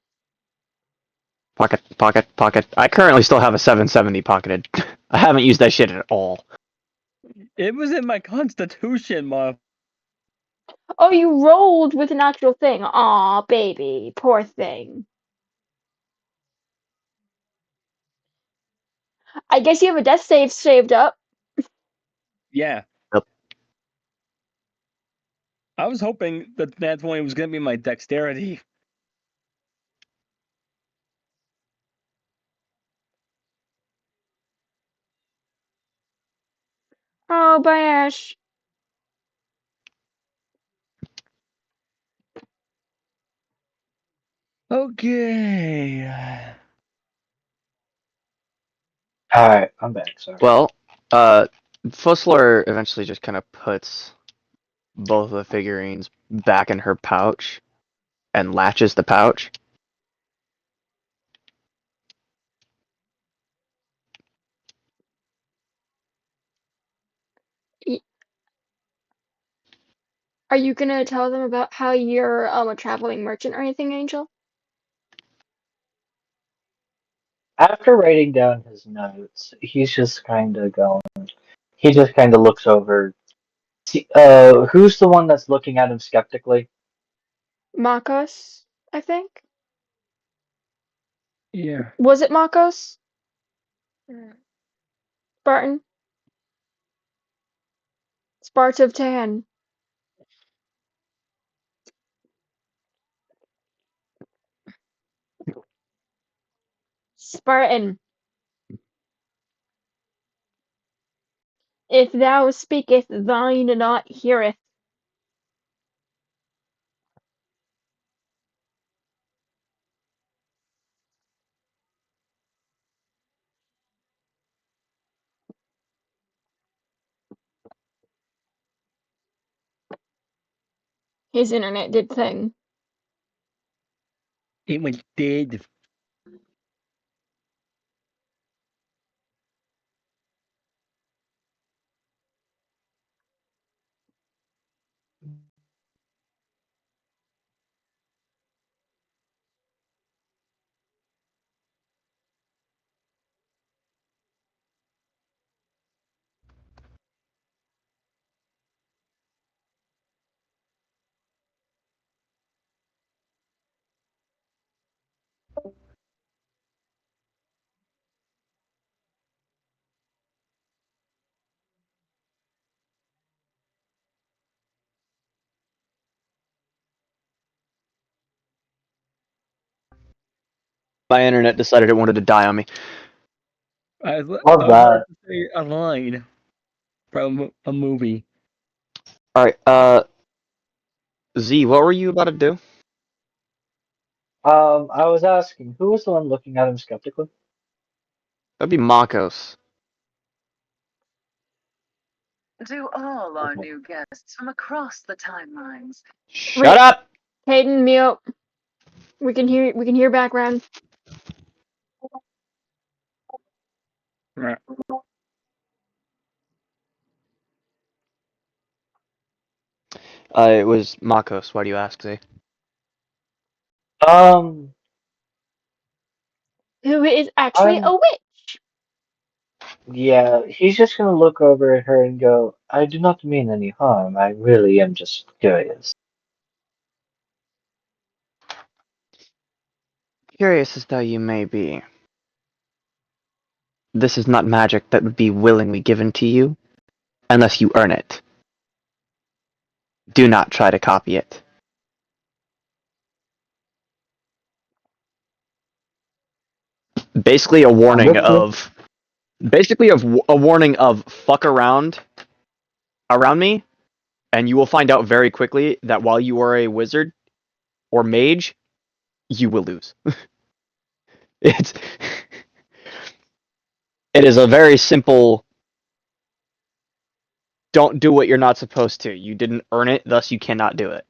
Pocket. I currently still have a 770 pocketed. I haven't used that shit at all. It was in my constitution, ma. Oh, you rolled with an actual thing. Aw, baby. Poor thing. I guess you have a death save saved up. Yeah. Yep. I was hoping that nat 20 was going to be my dexterity. Oh, Bash. Okay. Alright, I'm back, sorry. Well, Fussler eventually just kind of puts both of the figurines back in her pouch and latches the pouch. Are you gonna tell them about how you're a traveling merchant or anything, Angel? After writing down his notes, he's just kind of going. He just kind of looks over. Who's the one that's looking at him skeptically? Makos, I think. Yeah. Was it Makos? Spartan? Spartan. Spartan. If thou speakest, thine not heareth. His internet did thing. It went dead. My internet decided it wanted to die on me. I was Love about that. to say a line from a movie. Alright, Z, what were you about to do? I was asking, who was the one looking at him skeptically? That'd be Makos. To all our new guests from across the timelines. Shut up! Hayden, mute. We can hear background. It was Makos. Why do you ask, Z? Um, Who is actually I'm a witch. Yeah, he's just gonna look over at her and go, I do not mean any harm. I really am just curious. Curious as though you may be. this is not magic that would be willingly given to you unless you earn it. Do not try to copy it. Basically, a warning of fuck around me, and you will find out very quickly that while you are a wizard or mage, you will lose. It's it is a very simple. Don't do what you're not supposed to. You didn't earn it, thus you cannot do it.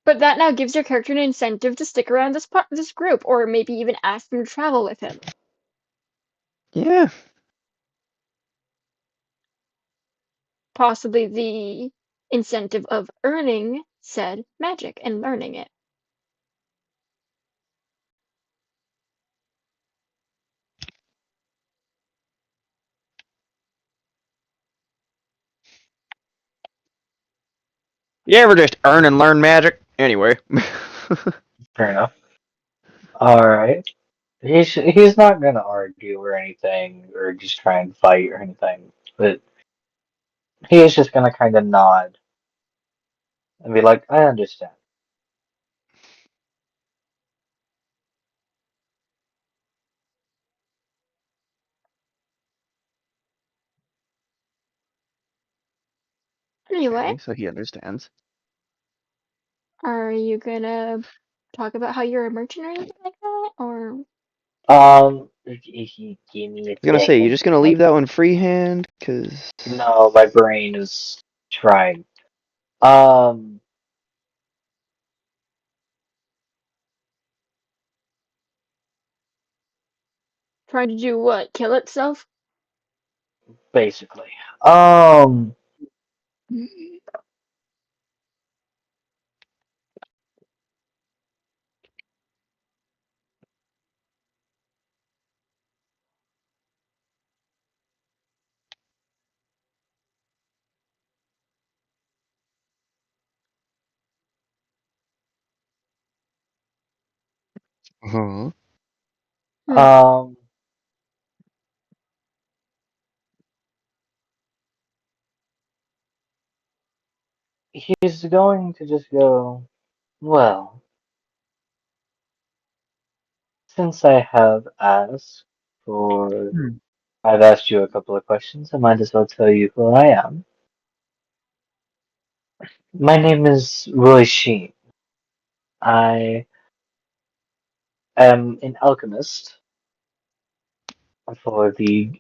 But that now gives your character an incentive to stick around this group, or maybe even ask them to travel with him. Yeah. Possibly the incentive of earning said magic and learning it. You ever just earn and learn magic? Anyway. Fair enough. Alright. He's not gonna argue or anything, or just try and fight or anything, but he is just gonna kind of nod and be like, I understand. Anyway, Okay, so he understands. are you gonna talk about how you're a merchant or anything like that? Or If you give me a I was gonna say, you second. just gonna leave that one freehand? Cause No, my brain is trying. Um, trying to do what? Kill itself? basically. Um, uh-huh. um, he's going to just go, well, since for, I've asked you a couple of questions, I might as well tell you who I am. My name is Roy Sheen. I am an alchemist for for the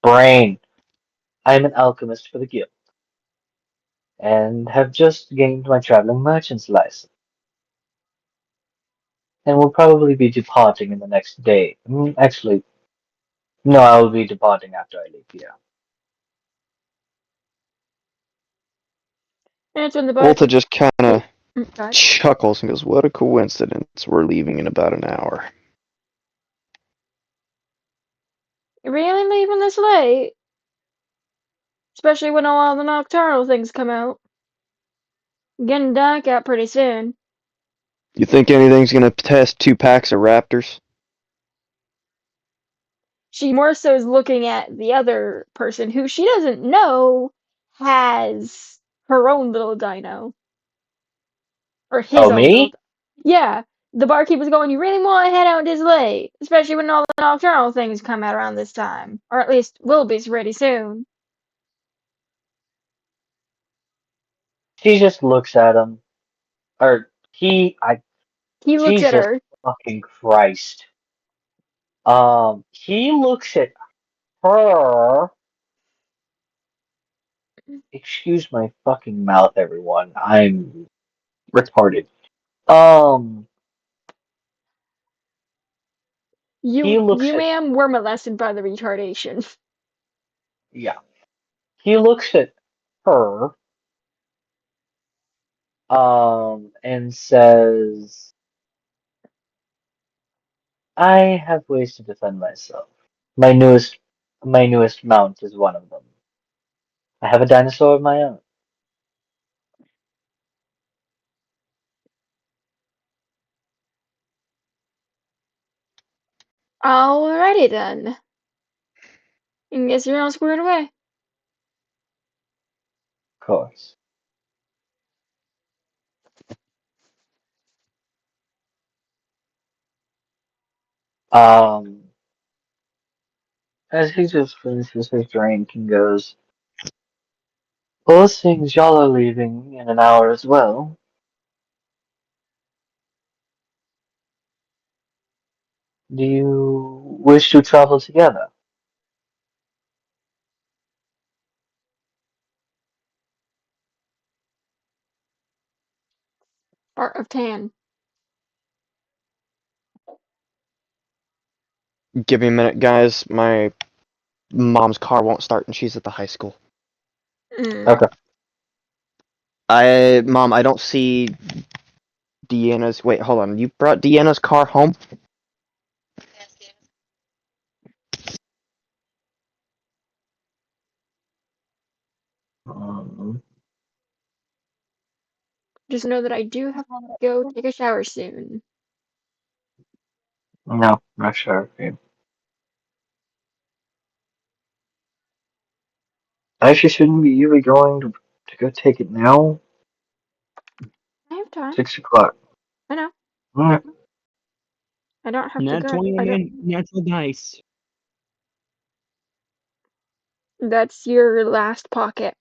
brain. I am an alchemist for the guild, and have just gained my traveling merchant's license, and will probably be departing in the next day. Actually, no, I will be departing after I leave here. And it's when the Volta barkeep. just kinda God. chuckles and goes, "What a coincidence. We're leaving in about an hour." You're really leaving this late? Especially when all the nocturnal things come out. Getting dark out pretty soon. You think anything's gonna test 2 packs of raptors? She more so is looking at the other person who she doesn't know has her own little dino. Or his Oh, own little. me? Yeah. The barkeep was going, you really want to head out this late? Especially when all the nocturnal things come out around this time. Or at least will be pretty soon. She just looks at him, or He looks at Jesus her. fucking Christ. He looks at her. Excuse my fucking mouth, everyone. I'm retarded. Um, he looks You at, ma'am were molested by the retardation. yeah. He looks at her, and says, I have ways to defend myself. My newest, my newest mount is one of them. I have a dinosaur of my own. Alrighty then. I guess you're all squared away. Of course. Um, as he just finishes his drink and goes, well, it seems y'all are leaving in an hour as well. Do you wish to travel together? Art of Tan. Give me a minute, guys. My mom's car won't start and she's at the high school. Mm. Okay. Mom, I don't see Deanna's. Wait, hold on. You brought Deanna's car home? Um, Just know that I do have to go take a shower soon. no, not sure. Okay. Actually, shouldn't be you be going to go take it now? I have time. 6 o'clock. I know. Alright. I don't have to Nat go. 20 I don't. on natural dice. That's your last pocket.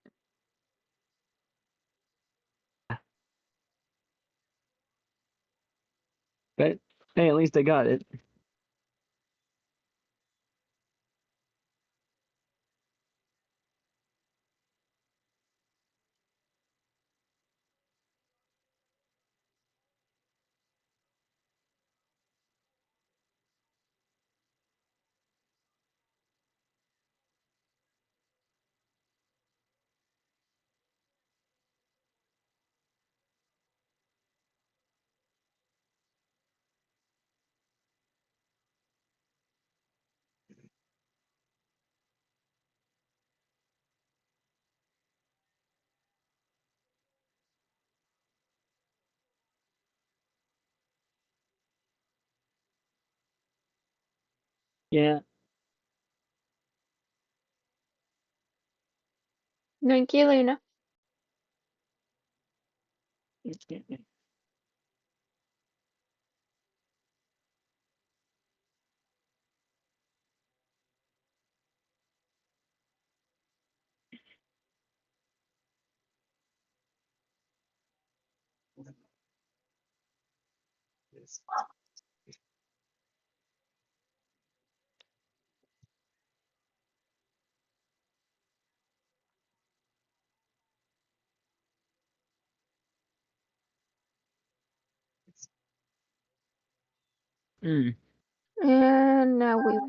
But hey, at least I got it. Yeah. Thank you, Luna. Mm. And now we wait.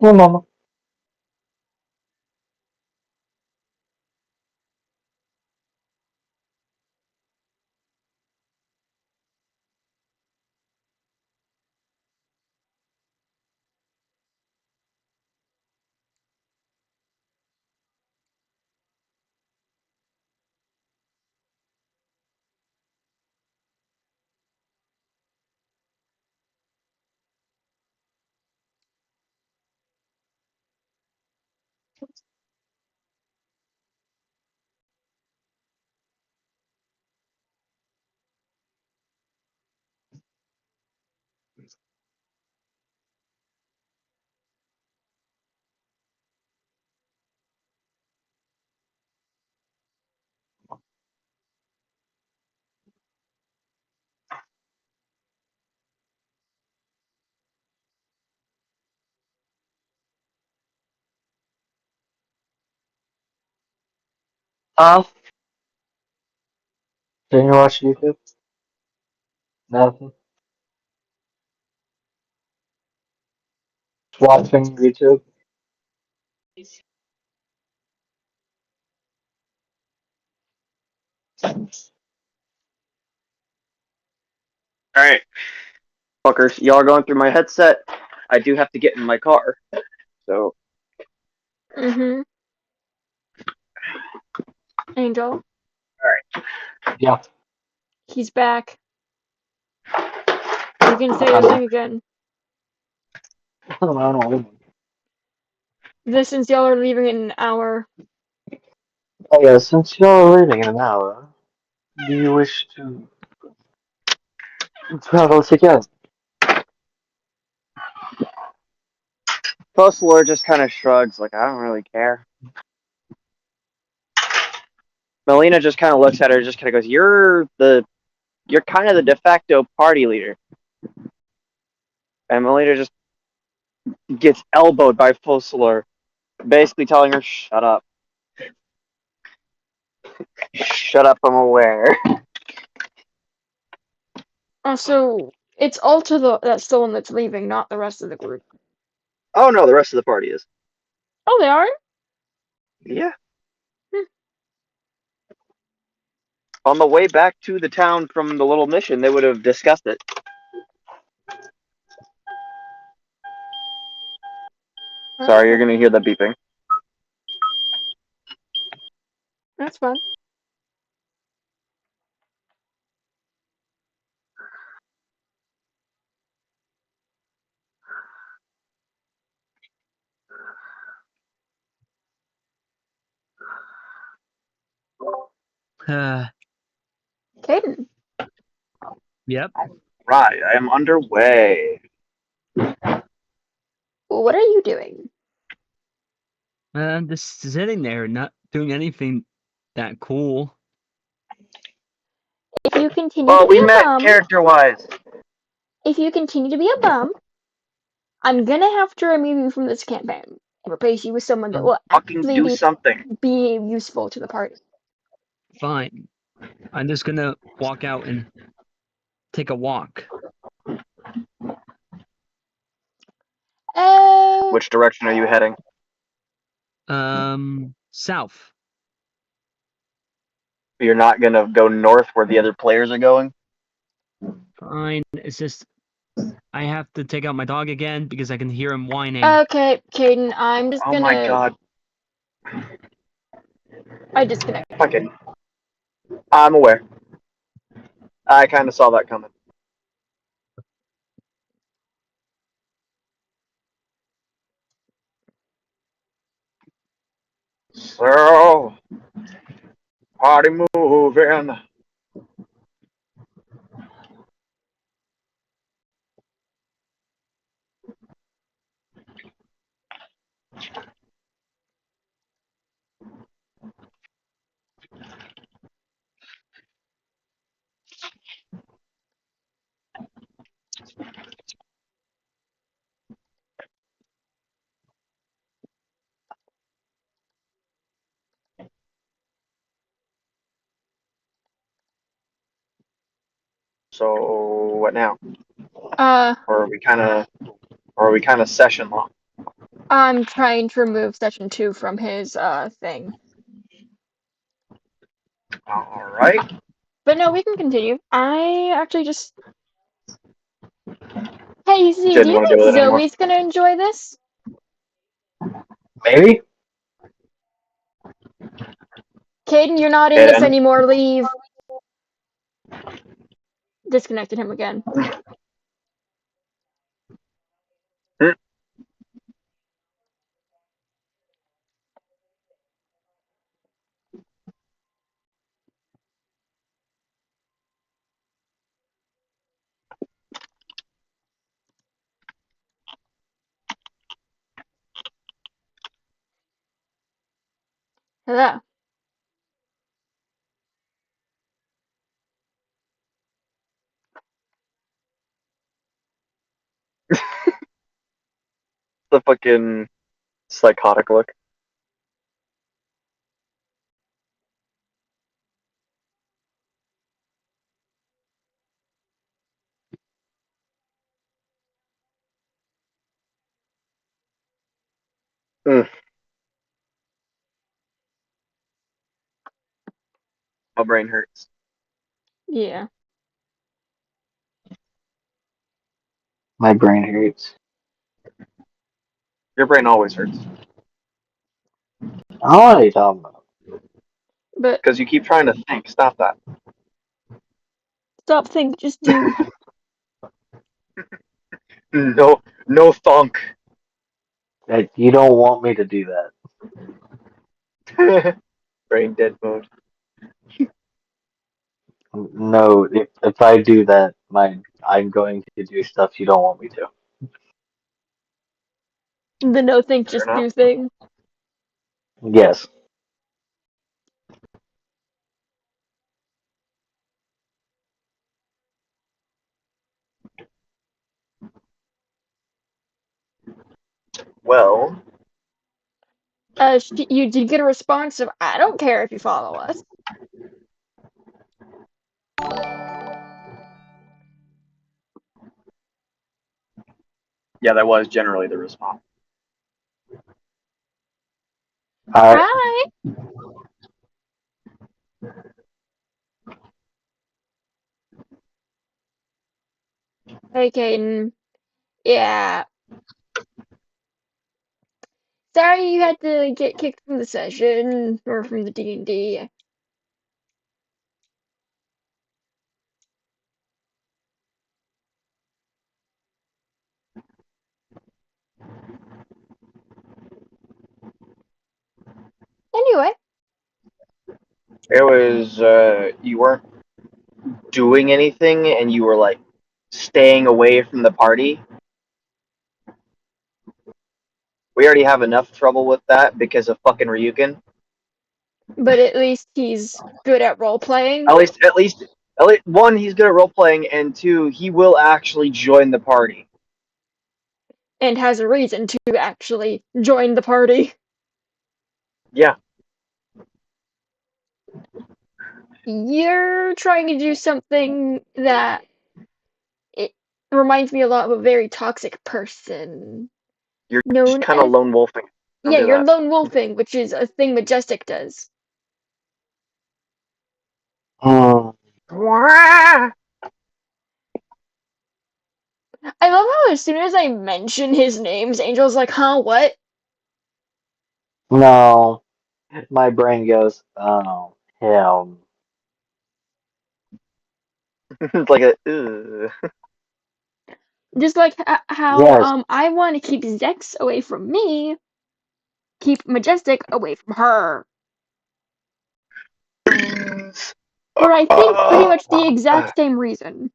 Yeah, mama. Huh? Didn't you watch YouTube? Nothing. Just watching YouTube. Alright, fuckers, y'all are going through my headset. I do have to get in my car. So, Mm-hmm. Angel, Yeah. he's back. You can say your thing again. I don't know. This since y'all are leaving in an hour. Oh yeah, since y'all are leaving in an hour, do you wish to travel together? Puzzler just kind of shrugs, like, I don't really care. Melina just kind of looks at her, just kind of goes, you're kind of the de facto party leader. And Melina just gets elbowed by Puzzler, basically telling her, shut up. Shut up, I'm aware. Also, it's Alta that's the one that's leaving, not the rest of the group. Oh no, the rest of the party is. Oh, they are? Yeah. On the way back to the town from the little mission, they would have discussed it. Sorry, you're gonna hear the beeping. That's fun. Caden, Yep. Right, I am underway. what are you doing? I'm just sitting there, not doing anything that cool. If you continue Well, to be we a met bum, character-wise. if you continue to be a bum, I'm gonna have to remove you from this campaign and replace you with someone that will Fucking actually do something. be useful to the party. Fine. I'm just gonna walk out and take a walk. Which direction are you heading? South. You're not gonna go north where the other players are going? Fine. It's just I have to take out my dog again because I can hear him whining. Okay, Caden, I'm just Oh gonna. my god. I disconnect. Okay. I'm aware. I kind of saw that coming. So, party moving. So, what now? Or are we kind of session long? I'm trying to remove session 2 from his thing. Alright. But no, we can continue. I actually just. Hey, Z, do Didn't you want to deal think with it anymore. Zoe's gonna enjoy this? Maybe? Caden, you're not in this Kaden? anymore. Leave. Disconnected him again. Hmm. Hello. The fucking psychotic look. My brain hurts. Yeah. My brain hurts. Your brain always hurts. I don't know what are you talking about? But Because you keep trying to think. Stop that. stop think, just do. No thunk. You don't want me to do that. Brain dead mode. No, if I do that, I'm going to do stuff you don't want me to. The no think, Fair just enough. do thing. Yes. Well, You did get a response of, I don't care if you follow us. yeah, that was generally the response. Alright. Hi! Hey, Caden. Yeah. Sorry you had to get kicked from the session, or from the D&D. Anyway, It was you weren't doing anything, and you were like staying away from the party. We already have enough trouble with that because of fucking Ryukin. but at least he's good at role-playing, At least, one, he's good at role playing, and two, he will actually join the party. and has a reason to actually join the party. Yeah, You're trying to do something that it reminds me a lot of a very toxic person you're just known kind of as, lone wolfing. Don't yeah, do you're that. lone wolfing, which is a thing Majestic does. Hmm. I love how as soon as I mention his names, Angel's like, huh, what? No. My brain goes, oh, him. It's like a. Ugh. Just like how Yes. I want to keep Zex away from me, keep Majestic away from her. For I think pretty much the exact same reason.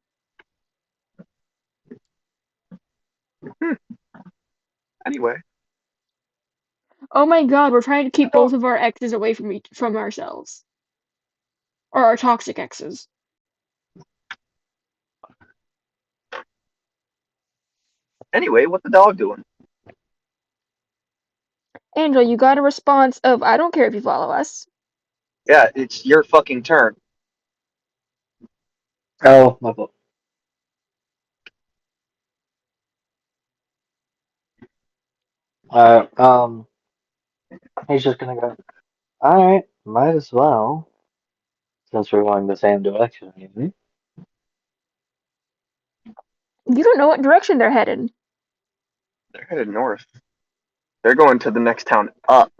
Anyway, Oh my god, we're trying to keep both of our exes away from ourselves. Or our toxic exes. what's the dog doing? Angel, you got a response of, I don't care if you follow us. Yeah, it's your fucking turn. Oh, my fault. He's just gonna go, alright, might as well, since we're going the same direction. You don't know what direction they're headed. They're headed north. They're going to the next town up,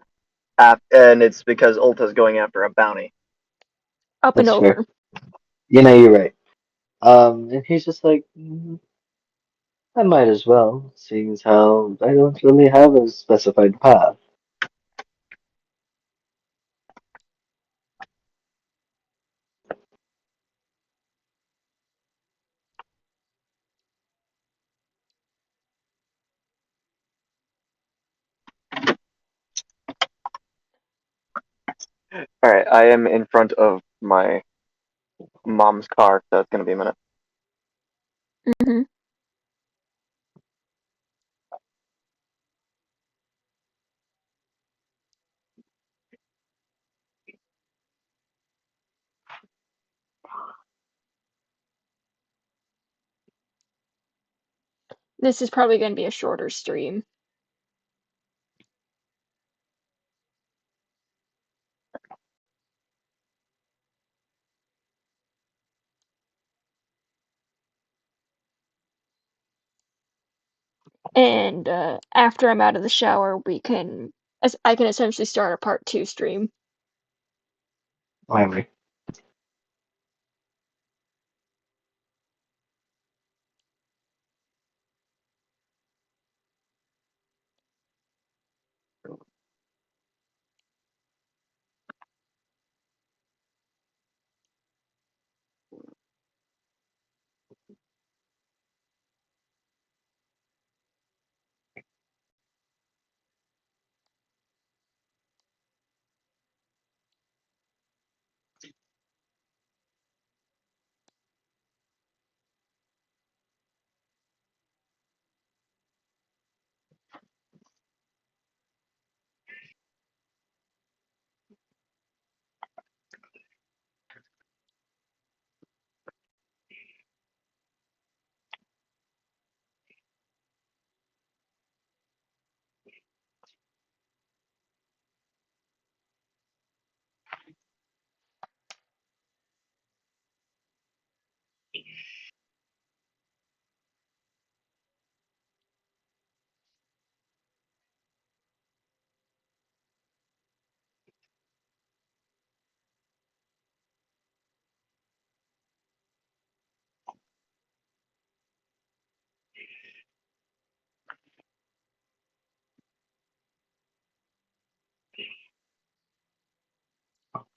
and it's because Ulta's going after a bounty. Up and That's fair. over. You're right. And he's just like, I might as well, seeing as how I don't really have a specified path. All right, I am in front of my mom's car, so it's gonna be a minute. Hmm. This is probably going to be a shorter stream. And after I'm out of the shower, I can essentially start a part 2 stream. Finally.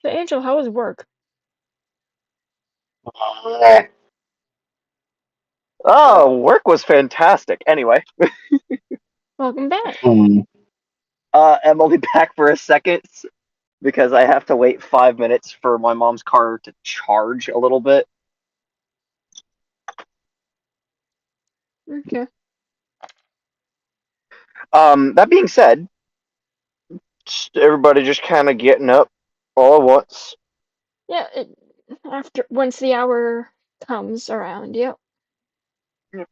So, Angel, how was work? Oh, work was fantastic. Anyway, Welcome back. I'm only back for a second because I have to wait 5 minutes for my mom's car to charge a little bit. Okay. That being said, everybody just kind of getting up all at once. Yeah, once the hour comes around, yep. And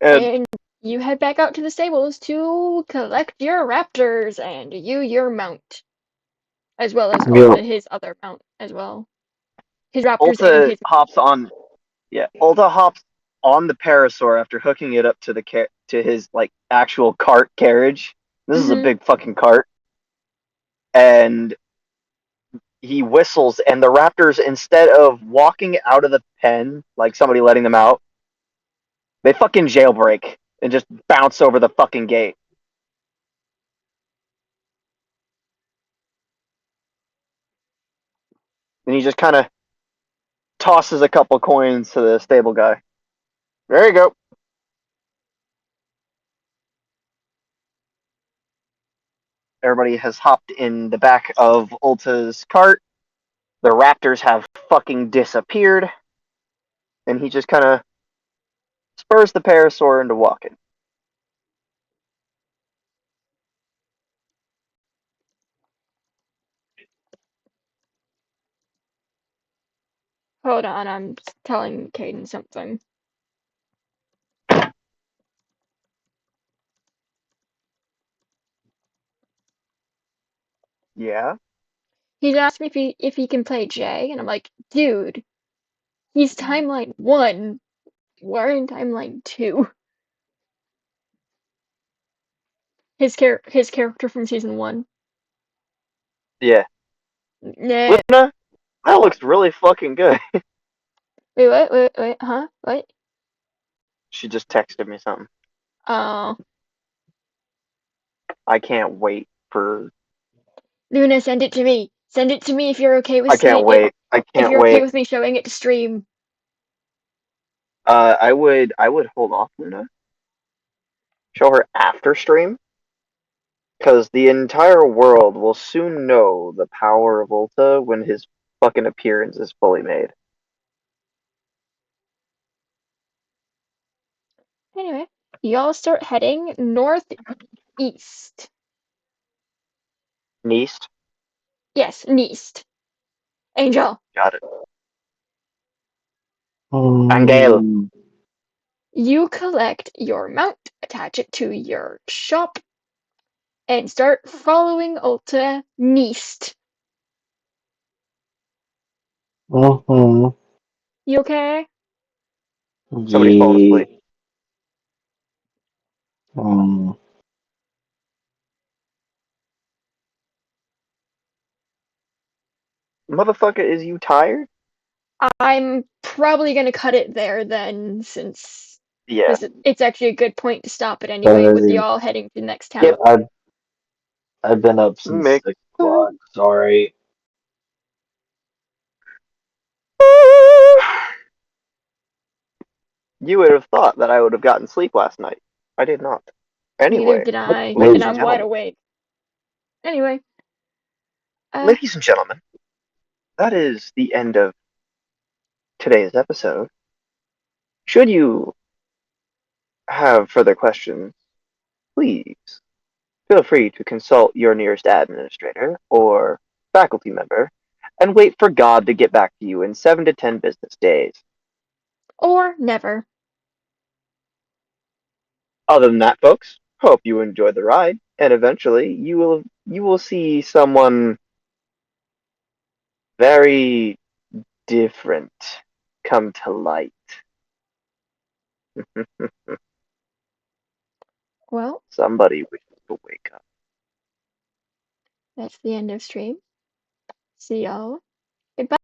And you head back out to the stables to collect your raptors and your mount, as well as Yeah. Ulta, his other mount as well. His raptors and Ulta his. hops on. Yeah, Ulta hops on the Parasaur after hooking it up to to his like actual cart carriage. This is a Mhm. big fucking cart, and he whistles, and the raptors, instead of walking out of the pen like somebody letting them out, they fucking jailbreak and just bounce over the fucking gate. And he just kind of tosses a couple coins to the stable guy. There you go. Everybody has hopped in the back of Ulta's cart. The raptors have fucking disappeared, and he just kind of spurs the Parasaur into walking. Hold on, I'm telling Caden something. Yeah? He's asked me if he can play Jay, and I'm like, dude, he's timeline 1. We're in timeline 2. His character from season 1. Yeah. Nah. Luna, that looks really fucking good. Wait, what? Wait, huh? What? She just texted me something. Oh. I can't wait for. Luna, send it to me. Send it to me if you're okay with I can't seeing it. wait. I If can't you're okay wait. with me showing it to stream. I would hold off, Luna. Show her after stream, because the entire world will soon know the power of Ulta when his fucking appearance is fully made. Anyway, y'all start heading northeast. Neast, Yes, Neast. Angel, got it. Angel. you collect your mount, attach it to your shop, and start following Ulta Neast. Mm-hmm. You okay? Somebody falling asleep. Motherfucker, is you tired? I'm probably gonna cut it there then, since Yeah. it's actually a good point to stop it anyway, with y'all heading to the next town. Yep. I've been up since Make 6 o'clock. Sorry. You would have thought that I would have gotten sleep last night. I did not. Neither Anyway, did I, ladies and and I'm wide gentlemen, awake. Anyway, ladies and gentlemen, that is the end of today's episode. Should you have further questions, please feel free to consult your nearest administrator or faculty member and wait for God to get back to you in 7 to 10 business days. or never. Other than that, folks, hope you enjoyed the ride, and eventually you will see someone very different come to light. Well, Somebody wishes to wake up. that's the end of stream. See y'all. Goodbye.